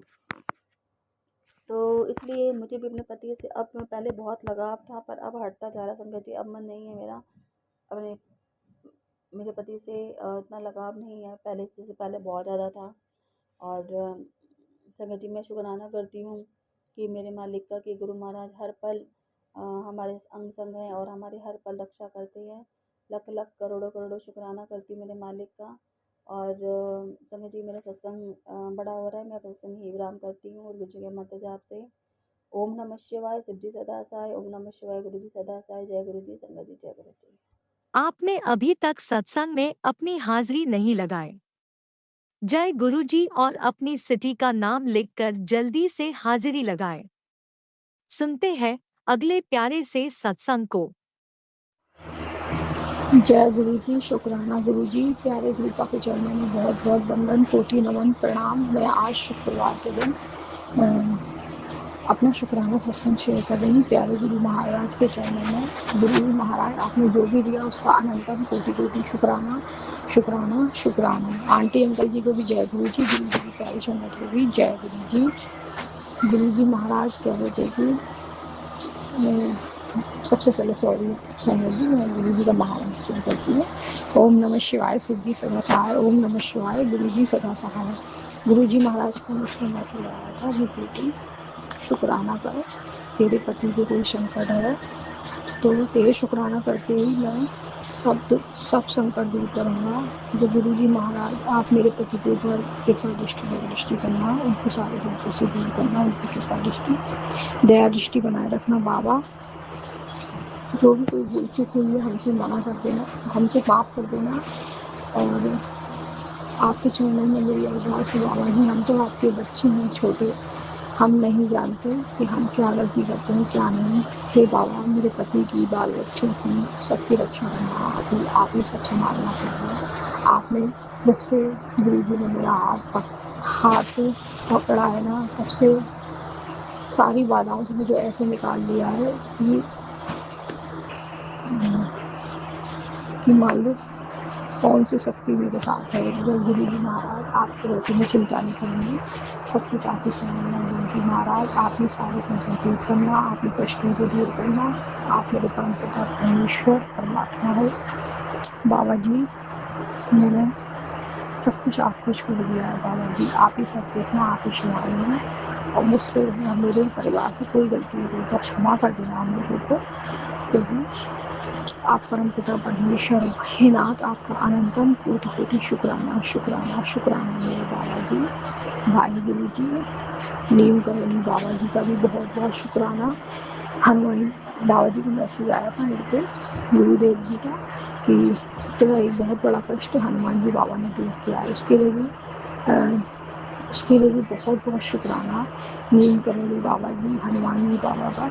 तो इसलिए मुझे भी अपने पति से अब मैं पहले बहुत लगाव था, पर अब हटता जा रहा संगत जी। अब मन नहीं है मेरा अपने मेरे पति से इतना लगाव नहीं है पहले से, पहले बहुत ज़्यादा था। और संगत जी मैं शुक्राना करती हूँ कि मेरे मालिक का, कि गुरु महाराज हर पल हमारे अंग संग हैं और हमारी हर पल रक्षा करते हैं। लख लख करोड़ों करोड़ों शुक्राना करती हूँ मेरे मालिक का। और संगत जी मेरा सत्संग बड़ा हो रहा है, मैं सत्संग ही विराम करती हूँ और गुरु जी के मंत्र जाप से ओम नमः शिवाय, शिव जी सदा सहाय, ओम नमः शिवाय, गुरु जी सदा सहाय। जय गुरु जी संगत जी, जय गुरु जी। आपने अभी तक सत्संग में अपनी हाजिरी नहीं लगाए। जय गुरुजी और अपनी सिटी का नाम लिखकर जल्दी से हाजिरी लगाएं। सुनते हैं अगले प्यारे से सत्संग को। जय गुरु जी, शुक्राना गुरु जी। प्यारे गुरु का के चरणों में बहुत बहुत वंदन, कोटि नमन, प्रणाम। मैं आज शुक्रवार के दिन अपना शुक्राना सत्संग शेयर कर रही हूँ प्यारे गुरु महाराज के चरणों में। गुरु महाराज आपने जो भी दिया उसका अनंतम कोटि कोटि शुक्राना शुक्राना शुक्राना। आंटी अंकल जी को भी जय गुरु जी, गुरु जी की प्यारी संगत को भी जय गुरु जी। गुरु जी महाराज कह रहे थे कि सबसे पहले सॉरी संगत जी, मैं गुरु जी का महामंत्र शुरू करती हूँ। ओम नमः शिवाय, शिव जी सदा सहाय, ओम नमः शिवाय, गुरु जी सदा सहाय। गुरु जी महाराज को मुझको मैसेज आया था कि बेटी शुक्राना कर, तेरे पति को कोई संकट है तो तेरे शुक्राना करते ही मैं सब संकट दूर करूँगा। जो गुरु जी महाराज आप मेरे पति के ऊपर कृपा दृष्टि करना, उनको सारे संकट से दूर करना, उनकी कृपा दृष्टि दया दृष्टि बनाए रखना बाबा। जो भी कोई भूल चूक हुई है हमसे मना कर देना, हमसे माफ़ कर देना। और आपके चरणों में मेरी अरदास है बाबा जी, हम तो आपके बच्चे हैं छोटे, हम नहीं जानते कि हम क्या गलती करते हैं क्या नहीं। हे बाबा मेरे पति की, बाल बच्चों की, सबकी रक्षा करना, आप ही सब संभालना चाहिए। आपने जब से गुरु जी ने मेरा हाथ पकड़ा है ना, तब से सारी बाधाओं से मुझे ऐसे निकाल लिया है कि मान लो कौन सी शक्ति मेरे साथ है। जो गुरु जी महाराज आपके रहते मैं चिंता नहीं करूँगी, सब कुछ आप ही संभालना। गुरु जी महाराज आप ही सारे संकट दूर करना, आप ही कष्टों को दूर करना। आप मेरे परम पिता परमेश्वर परमात्मा है बाबा जी। मैंने सब कुछ आपको छोड़ दिया है बाबा जी, आप ही सब देखना, आप ही संभालना। और मुझसे या मेरे परिवार से कोई गलती नहीं तो क्षमा कर देना हम लोगों को, क्योंकि आप परम पिता परमेश्वर हे नाथ, आपका अनंतम कोटि कोटि शुक्राना शुक्राना शुक्राना मेरे बाबा जी। भाई गुरु जी नीम करोली बाबा जी का भी बहुत बहुत शुक्राना। हनुमान बाबा जी का मैसेज आया था मेरे को गुरुदेव जी का कि तेरा एक बहुत बड़ा कष्ट हनुमान जी बाबा ने दूर किया है, उसके लिए भी बहुत बहुत शुक्राना नीम करोली बाबा जी, हनुमान जी बाबा का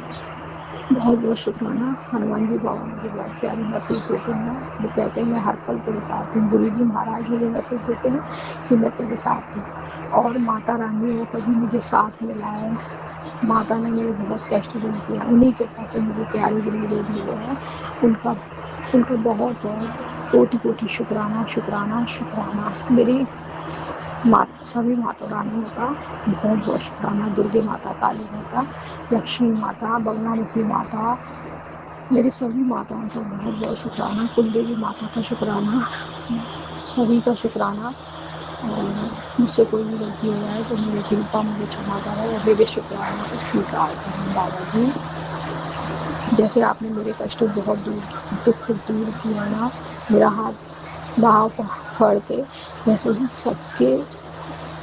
बहुत बहुत शुक्राना। हनुमान जी बाबा मुझे बहुत प्यारी मैसेज देते हैं, वो कहते हैं मैं हर पल तेरे साथ हूँ। गुरु जी महाराज मुझे मैसेज देते हैं कि मैं तेरे साथ हूँ, और माता रानी वो कभी मुझे साथ मिला है। माता ने मेरे बहुत कष्ट दूर किया, उन्हीं के पास मुझे प्यारे गुरुदेव मिले हैं। उनका उनका बहुत बहुत कोटि कोटि शुक्राना शुक्राना शुक्राना। मेरी सभी माता रानियों का बहुत बहुत शुक्राना। दुर्गे माता, काली माता, लक्ष्मी माता, बगलामुखी माता, मेरी सभी माताओं का बहुत बहुत शुक्राना। कुलदेवी माता का शुक्राना, सभी का शुक्राना। और मुझसे कोई भी गलती हो जाए तो मेरी कृपा मुझे क्षमा करें और मेरे शुक्राना को स्वीकार करें बाबा जी। जैसे आपने मेरे कष्ट बहुत दूर दुख दूर किया ना, मेरा हाथ बाँव पकड़ के, वैसे ही सबके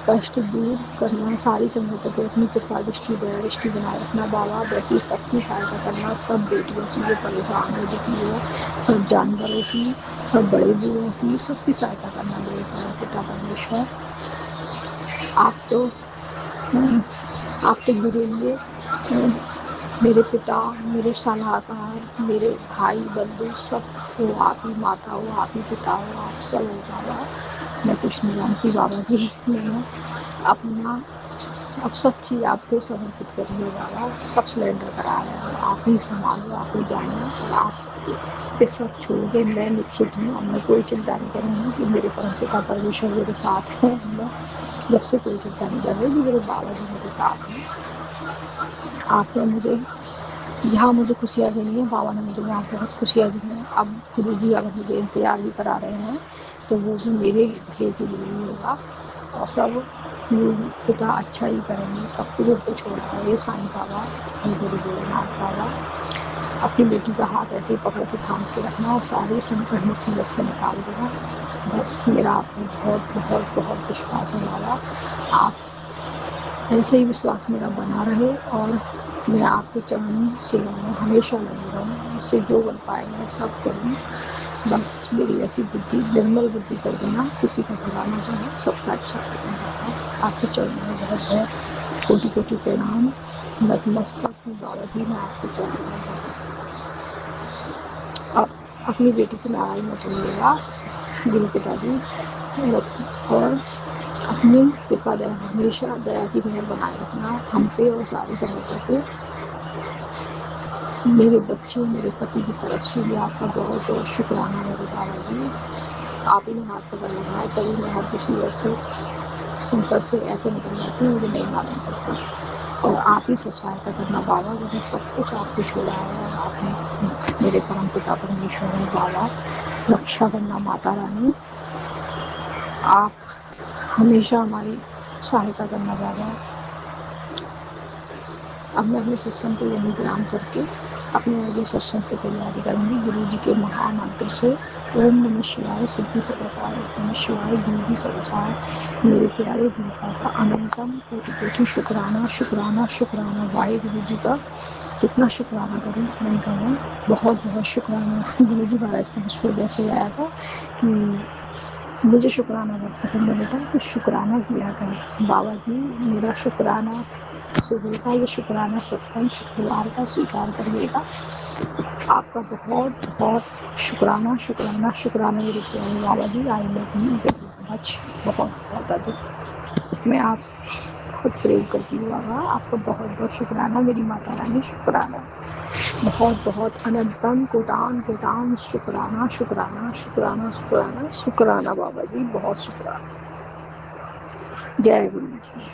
कष्ट दूर करना, सारी संगतों को अपनी कृपा दृष्टि दया दृष्टि बनाए रखना बाबा। वैसी सबकी सहायता करना, सब बेटियों की जो परेशान हो दिखी है, सब जानवरों की, सब बड़े बूढ़ों की, सबकी सहायता करना मेरे पिता परमेश्वर। आप तो मेरे लिए मेरे पिता, मेरे सलाहकार, मेरे भाई बंधु सब हो, आप ही माता हो, आप ही पिता हो, आप सब हो बाबा। मैं कुछ नहीं जानती बाबा जी। मैंने अपना अब सब चीज़ आपको समर्पित करिए बाबा, सब सिलेंडर करा रहे हैं। आप ही संभालो, आप ही जाने, और आप पे सब छोड़ के मैं निश्चित हूँ। अब मैं कोई चिंता नहीं करूँगी कि मेरे परम पिता परमेश्वर मेरे साथ हैं। मैं जब से कोई चिंता नहीं कर रही कि मेरे बाबा जी मेरे साथ हैं। आपने मुझे जहाँ मुझे खुशियाँ देनी है, बाबा ने मुझे वहाँ बहुत खुशियाँ दी हैं। अब गुरु जी अगर मुझे इंतजार भी करा रहे हैं तो वो भी मेरे भले के लिए ही होगा, और सब पिता अच्छा ही करेंगे। सब कुछ उनको छोड़ा है ये साईं बाबा, ये गुरु भोलेनाथ बाबा। अपनी बेटी का हाथ ऐसे ही पकड़ के थाम के रखना और सारे संकट मुसीबत से निकाल देना। बस मेरा आप में बहुत बहुत बहुत विश्वास है बाबा। आप ऐसे ही विश्वास मेरा बना रहे, और मैं आपके चरणों सेवा में हमेशा लगी रहूँ। मुझसे जो बन पाए मैं सब करूँ। बस मेरी ऐसी बुद्धि, निर्मल बुद्धि कर देना, किसी का बुरा ना चाहूँ, सबका अच्छा कर देना। आपके चरणों में बहुत बहुत कोटि कोटि प्रणाम। नतमस्तक हूँ बाबा जी, मैं आपके चरणों में बहुत। आप अपनी बेटी से नाराज मत होइएगा गुरु पिताजी, और अपनी कृपा दया हमेशा दया की मेहर बनाए रखना हम पे और सारी संगतों पे। मेरे बच्चे, मेरे पति की तरफ से भी आपका बहुत बहुत शुक्राना मेरे बाबा जी। आप ही ने हाथ पकड़ लगाया तभी मैं हर मुसीबत से, संकट से ऐसे निकल जाती, मुझे नहीं मालूम पड़ता। और आप ही सब सहायता करना बाबा, मैंने सब कुछ आपको छोड़ा है, और आप मेरे परम पिता परमेश्वर है बाबा। रक्षा करना माता रानी, आप हमेशा हमारी सहायता करना बाबा। अब मैं अपने सत्संग को यहीं विराम करके अपने आगे सत्संग की तैयारी करूँगी गुरु जी के महामंत्र से। ओम नमः शिवाय, सिद्धि सदासाय, ओम नमः शिवाय, गुरु सदासाय। मेरे प्यारे गुरु का अनंतम कोटि कोटि शुक्राना शुक्राना शुक्राना। वाहे गुरु जी का जितना शुक्राना करूँ नहीं कम है। बहुत बहुत शुक्राना। गुरु जी महाराज का मुझ पर वैसे आया था कि मुझे शुक्राना बहुत पसंद है बेटा, तो शुक्राना किया कर। बाबा जी मेरा शुक्राना सुबह का, ये शुक्राना सत्संग शुक्रवार का स्वीकार करिएगा। आपका बहुत बहुत शुक्राना शुक्राना शुक्राना मेरे प्यारे बाबा जी। I love you very much, बहुत बहुत अधिक। मैं आपसे बहुत प्रेम करती हूँ बाबा, आपका बहुत बहुत शुक्राना मेरी माता रानी, शुक्राना बहुत बहुत अनंतम कोटान कोटान शुक्राना शुक्राना शुक्राना शुक्राना शुक्राना बाबा जी, बहुत शुक्राना। जय गुरु जी।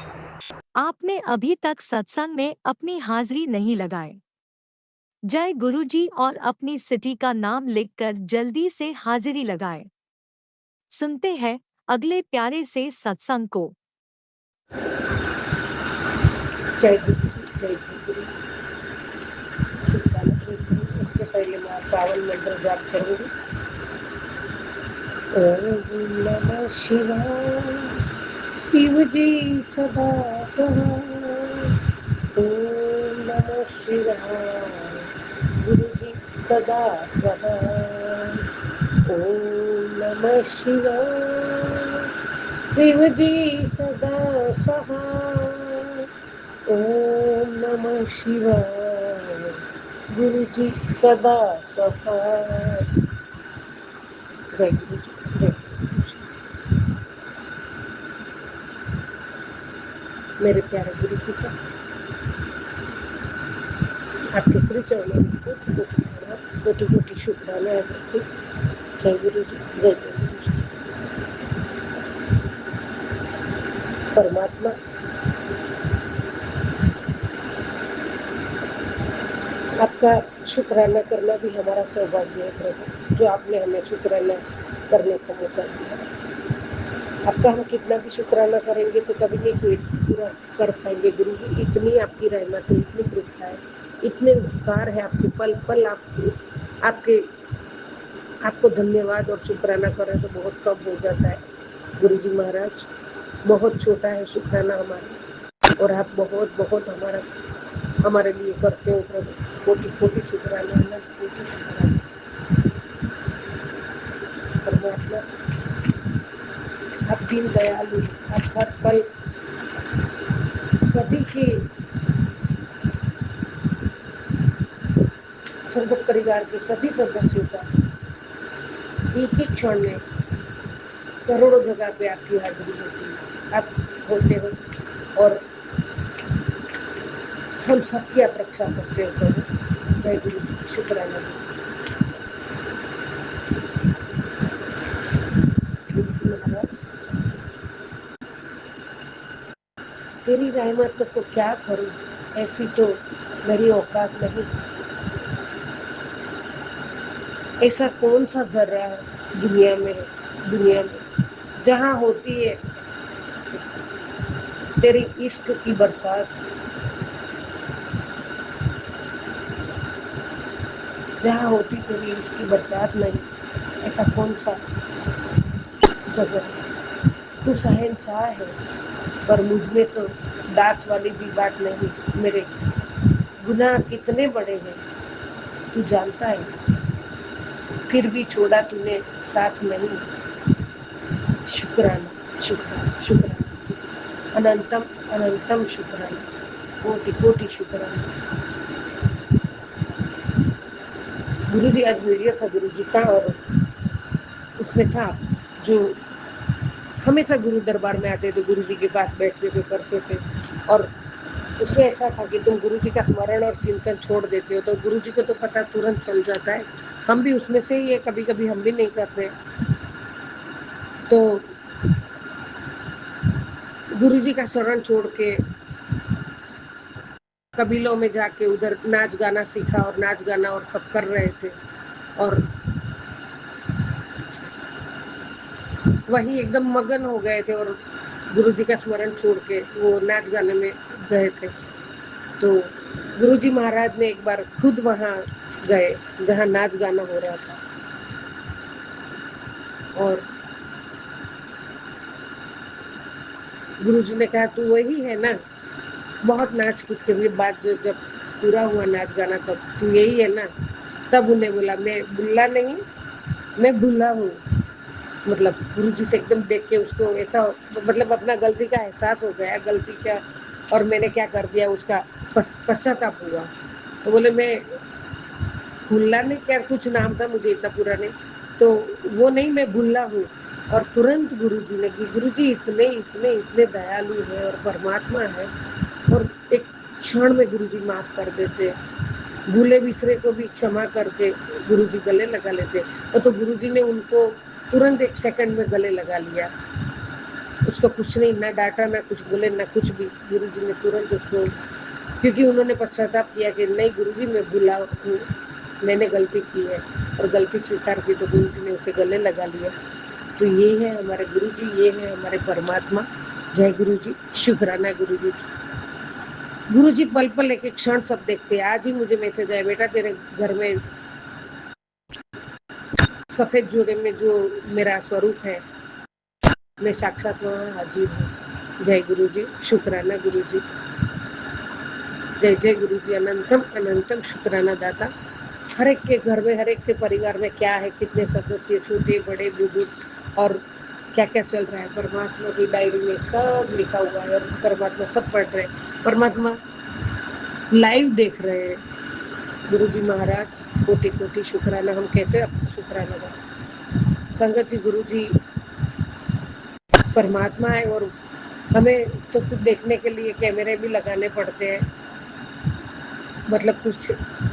आपने अभी तक सत्संग में अपनी हाजिरी नहीं लगाए। जय गुरुजी और अपनी सिटी का नाम लिखकर जल्दी से हाजिरी लगाए। सुनते हैं अगले प्यारे से सत्संग को। जय गुरु जी, जय गुरु। इससे पहले मैं पावन मंत्र जाप करूंगी। ओम नमः शिवाय, शिव जी सदा सहाय। ओम नमः शिवाय, गुरु जी सदा सहाय। ओम नमः शिवाय। शिव जी सदा सहाय। ओम नमः शिवाय। गुरु जी सदा सहाय। जय गुरु जी, जय गुरु जी। मेरे प्यारे गुरु जी का आपके श्री चरणों में कोटि कोटि प्रणाम, कोटि कोटि शुक्राना है प्रभु। जय गुरु जी, जय गुरु जी। परमात्मा आपका शुक्राना करना भी हमारा सौभाग्य है प्रभु, जो आपने हमें शुक्राना करने का मौका दिया। आपका हम कितना भी शुक्राना करेंगे तो कभी नहीं पूरा कर पाएंगे गुरु जी। इतनी आपकी रहमत है, इतनी कृपा है, इतने उपकार है आपके, पल पल आपके आपको धन्यवाद और शुक्राना करें तो बहुत कम हो जाता है गुरु जी महाराज। बहुत छोटा है शुक्राना हमारा, और आप बहुत बहुत हमारे लिए करते हो प्रभु। कोटि कोटि शुक्राना, अनंत कोटि शुक्राना। परमात्मा आप दीन दयालु, आप हर पल सभी के संघ परिवार के सभी सदस्यों का एक एक क्षण में करोड़ों जगह पे आपकी हाजिरी होती है, आप होते हो, और हम सबकी आप रक्षा करते हो प्रभु। जय गुरु जी, शुक्राना गुरु जी महाराज। तेरी रहमत को क्या करूं, ऐसी तो मेरी औकात नहीं। ऐसा कौन सा जर्रा है दुनिया में जहाँ होती है तेरी इश्क की बरसात, जहाँ होती तेरी इश्क की बरसात नहीं। ऐसा कौन सा जगह है? तू शहंशाह है, पर मुझ में तो दास वाली भी बात नहीं। मेरे गुनाह कितने बड़े हैं तू जानता है, फिर भी छोड़ा तूने साथ नहीं। शुक्राना शुक्राना शुक्राना, अनंतम अनंतम शुक्राना, कोटि कोटि शुक्राना। गुरु जी आज वीडियो था गुरु जी का, और उसमें था जो हमेशा गुरु दरबार में आते थे, गुरु जी के पास बैठते थे, करते थे, और उसमें ऐसा था कि तुम गुरु जी का स्मरण और चिंतन छोड़ देते हो तो गुरु जी को तो पता तुरंत चल जाता है। हम भी उसमें से ही है, कभी कभी हम भी नहीं करते। तो गुरु जी का शरण छोड़ के कबीलों में जाके उधर नाच गाना सीखा, और नाच गाना और सब कर रहे थे, और वही एकदम मगन हो गए थे, और गुरु जी का स्मरण छोड़ के वो नाच गाने में गए थे। तो गुरु जी महाराज ने एक बार खुद वहां गए जहां नाच गाना हो रहा था, और गुरु जी ने कहा तू वही है ना, बहुत नाच कूद के बाद जब पूरा हुआ नाच गाना तब तू यही है ना। तब उन्हें बोला मैं बुल्ला नहीं, मैं बुल्ला हूँ। मतलब गुरु जी से एकदम देख के उसको ऐसा, मतलब अपना गलती का एहसास हो गया, गलती क्या और मैंने क्या कर दिया उसका पश्चाताप हुआ। तो बोले मैं भुल्ला नहीं, क्या कुछ नाम था मुझे इतना पूरा नहीं, तो वो नहीं मैं भुल्ला हूँ। और तुरंत गुरुजी ने कि गुरुजी इतने इतने इतने दयालु है और परमात्मा है, और एक क्षण में गुरुजी माफ कर देते, भूले बिसरे को भी क्षमा करके गुरुजी गले लगा लेते। और तो गुरुजी ने उनको तुरंत 1 सेकंड में गले लगा लिया, उसको कुछ नहीं, ना डांटा ना कुछ बोले ना कुछ भी। गुरुजी ने तुरंत उसको, क्योंकि उन्होंने पश्चाताप किया कि नहीं गुरुजी मैं भूला हूँ, मैंने गलती की है, और गलती स्वीकार की, तो गुरुजी ने उसे गले लगा लिया। तो ये है हमारे गुरुजी, ये है हमारे परमात्मा। जय गुरुजी, शुक्राना गुरुजी। गुरुजी पल पल एक एक क्षण सब देखते हैं। आज ही मुझे मैसेज आया, बेटा तेरे घर में सफेद जोड़े में जो मेरा स्वरूप है, मैं साक्षात वहाँ हाजिर हूँ। जय गुरुजी, शुक्राना गुरुजी। जय जय गुरुजी, अनंतम अनंतम शुक्राना दाता। हर एक के घर में, हर एक के परिवार में क्या है, कितने सदस्य, छोटे बड़े बुजुर्ग, और क्या क्या चल रहा है, परमात्मा की डायरी में सब लिखा हुआ है। और परमात्मा सब पढ़ रहे हैं, परमात्मा लाइव देख रहे हैं। गुरु जी महाराज कोटि कोटि शुक्राना। हम कैसे आपको शुक्राना करें। संगत जी, गुरु जी परमात्मा है, और हमें तो कुछ देखने के लिए कैमरे भी लगाने पड़ते हैं, मतलब कुछ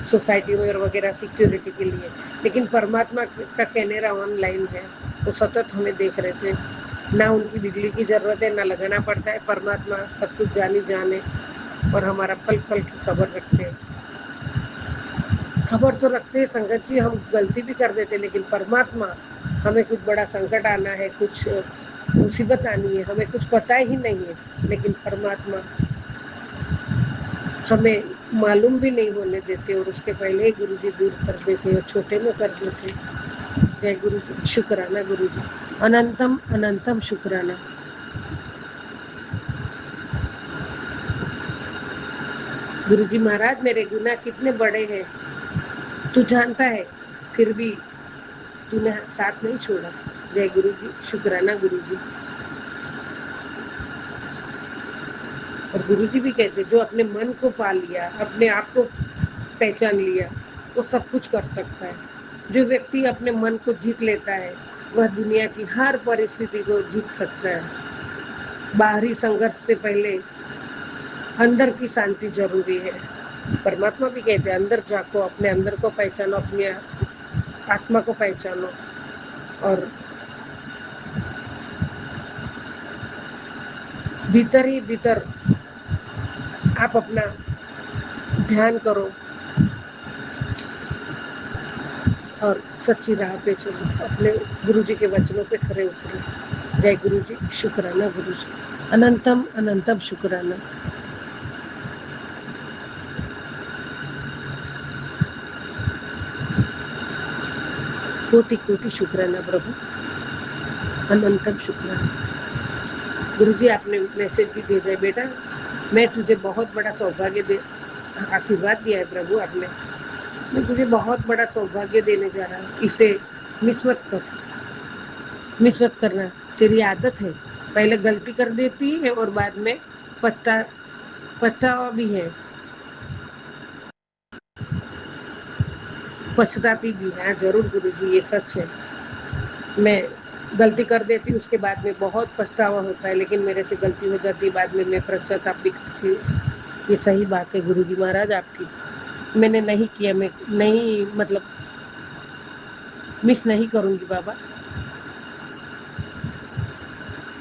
सोसाइटी में और वगैरह सिक्योरिटी के लिए, लेकिन परमात्मा का कैमरा ऑनलाइन है, वो सतत हमें देख रहे थे। ना उनकी बिजली की जरूरत है, ना लगाना पड़ता है। परमात्मा सब कुछ जाने और हमारा पल पल की खबर रखते हैं। खबर तो रखते हैं संगत जी, हम गलती भी कर देते, लेकिन परमात्मा, हमें कुछ बड़ा संकट आना है, कुछ मुसीबत आनी है, हमें कुछ पता ही नहीं है, लेकिन परमात्मा हमें मालूम भी नहीं होने देते, और उसके पहले ही गुरु जी दूर कर देते और छोटे में कर देते। जय गुरु जी, शुक्राना गुरु जी, अनंतम अनंतम शुक्राना। गुरु जी महाराज, मेरे गुनाह कितने बड़े हैं तू जानता है, फिर भी तूने साथ नहीं छोड़ा। जय गुरु जी, शुक्राना गुरु जी। और गुरु जी भी कहते, जो अपने मन को पा लिया, अपने आप को पहचान लिया, वो सब कुछ कर सकता है। जो व्यक्ति अपने मन को जीत लेता है, वह दुनिया की हर परिस्थिति को जीत सकता है। बाहरी संघर्ष से पहले अंदर की शांति जरूरी है। परमात्मा भी कहते हैं, अंदर जाको, अपने अंदर को पहचानो, अपनी आत्मा को पहचानो, और भीतर ही भीतर आप अपना ध्यान करो और सच्ची राह पे चलो, अपने गुरु जी के वचनों पे खरे उतरो। जय गुरु जी, शुक्राना गुरु जी, अनंतम अनंतम शुक्राना। कोटि कोटि शुक्राना प्रभु, अनंतम शुक्राना। गुरु जी आपने मैसेज भी भेजा है, बेटा मैं तुझे बहुत बड़ा सौभाग्य दे, आशीर्वाद दिया है प्रभु आपने, मैं तुझे बहुत बड़ा सौभाग्य देने जा रहा हूँ, इसे मिस मत कर, मिस मत करना। तेरी आदत है, पहले गलती कर देती है और बाद में पछतावा भी है, पछताती भी है। जरूर गुरु जी, ये सच है। मैं गलती कर देती, उसके बाद में बहुत पछतावा होता है, लेकिन मेरे से गलती हो जाती, बाद में मैं पश्चाताप भी करती हूँ। ये सही बात है गुरु जी महाराज आपकी, मैंने नहीं किया, मैं नहीं, मतलब मिस नहीं करूंगी बाबा।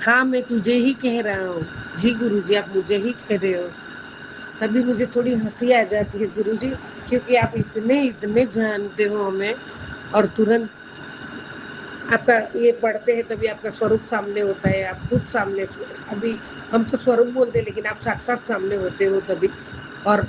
हाँ, मैं तुझे ही कह रहा हूँ। जी गुरु जी, आप मुझे ही कह रहे हो। तभी मुझे थोड़ी हंसी आ जाती है गुरु जी, क्योंकि आप इतने इतने जानते हो हमें, और तुरंत आपका ये पढ़ते हैं तभी आपका स्वरूप सामने होता है, आप खुद सामने, अभी हम तो स्वरूप बोलते हैं, लेकिन आप साक्षात सामने होते हो तभी। और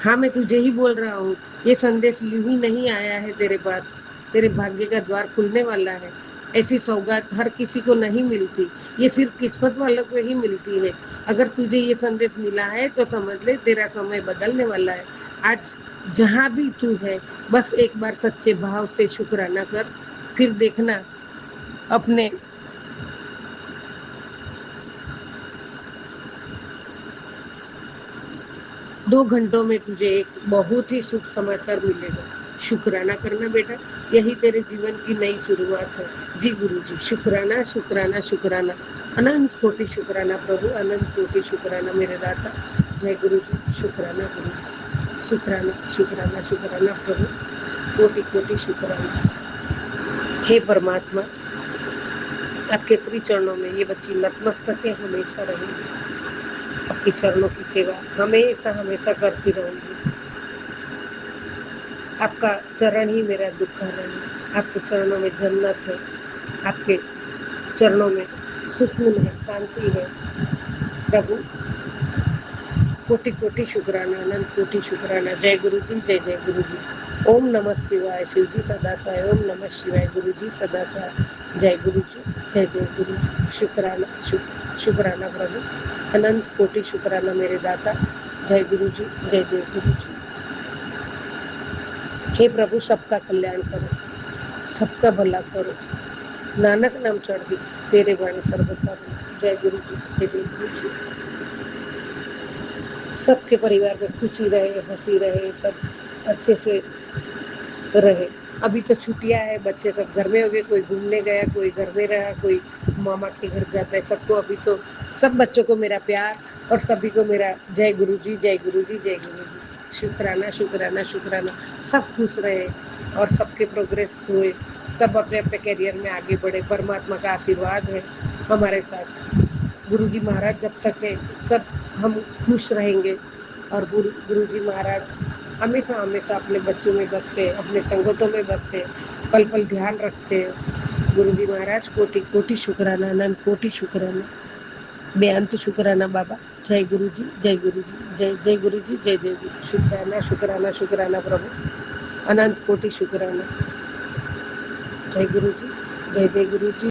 हाँ, मैं तुझे ही बोल रहा हूँ, ये संदेश यूं ही नहीं आया है तेरे पास, तेरे भाग्य का द्वार खुलने वाला है। ऐसी सौगात हर किसी को नहीं मिलती, ये सिर्फ किस्मत वालों को ही मिलती है। अगर तुझे ये संदेश मिला है तो समझ ले, तेरा समय बदलने वाला है। आज जहाँ भी तू है, बस एक बार सच्चे भाव से शुक्राना कर, फिर देखना अपने दो घंटों में तुझे एक बहुत ही शुभ समाचार मिलेगा। शुक्राना करना बेटा, यही तेरे जीवन की नई शुरुआत है। जी गुरु जी, शुक्राना शुक्राना शुक्राना, अनंत कोटि शुक्राना प्रभु, अनंत कोटि शुक्राना मेरे दाता। जय गुरु जी, शुक्राना गुरु जी, शुक्राना शुक्राना शुक्राना प्रभु, कोटि कोटि शुक्राना। हे परमात्मा, आपके श्री चरणों में ये बच्ची नतमस्तक हमेशा रहेगी, आपके चरणों की सेवा हमेशा हमेशा करती रहूंगी। आपका चरण ही मेरा दुख है, आपके चरणों में जन्नत है, आपके चरणों में सुकून है, शांति है प्रभु। कोटि कोटि शुक्राना, अनंत कोटि शुक्राना। जय गुरु जी, जय जय गुरु जी। ओम नमः शिवाय, शिव जी सदा सहाय। ओम नमः शिवाय, गुरु जी सदा सहाय। जय गुरु जी, जय जय गुरु जी। शुक्राना शुक्राना प्रभु, अनंत कोटि शुक्राना मेरे दाता। जय गुरु जी, जय जय गुरु जी। हे प्रभु सबका कल्याण करो, सबका भला करो, नानक नाम चढ़ दी तेरे वाणी सर्वथा। जय गुरु जी, जय जय गुरु जी। सबके परिवार में खुशी रहे, हंसी रहे, सब अच्छे से रहे। अभी तो छुट्टियां है, बच्चे सब घर में हो गए, कोई घूमने गया, कोई घर में रहा, कोई मामा के घर जाता है। सबको अभी तो सब बच्चों को मेरा प्यार और सभी को मेरा जय गुरु जी, जय गुरु जी, जय गुरु जी। शुक्राना शुक्राना शुक्राना। सब खुश रहे और सबके प्रोग्रेस हुए, सब अपने अपने करियर में आगे बढ़े। परमात्मा का आशीर्वाद है हमारे साथ। गुरु जी महाराज जब तक है सब हम खुश रहेंगे और गुरु जी महाराज हमेशा हमेशा अपने बच्चों में बसते हैं, अपने संगतों में बसते हैं, पल पल ध्यान रखते हैं। गुरु जी महाराज कोटि कोटि शुक्राना, अनंत कोटि शुक्राना, बेअंत शुक्राना बाबा। जय गुरु जी, जय गुरु जी, जय जय गुरु जी, जय जय गुरु। शुक्राना शुक्राना शुक्राना प्रभु, अनंत कोटि शुक्राना। जय गुरु जी, जय जय गुरु जी।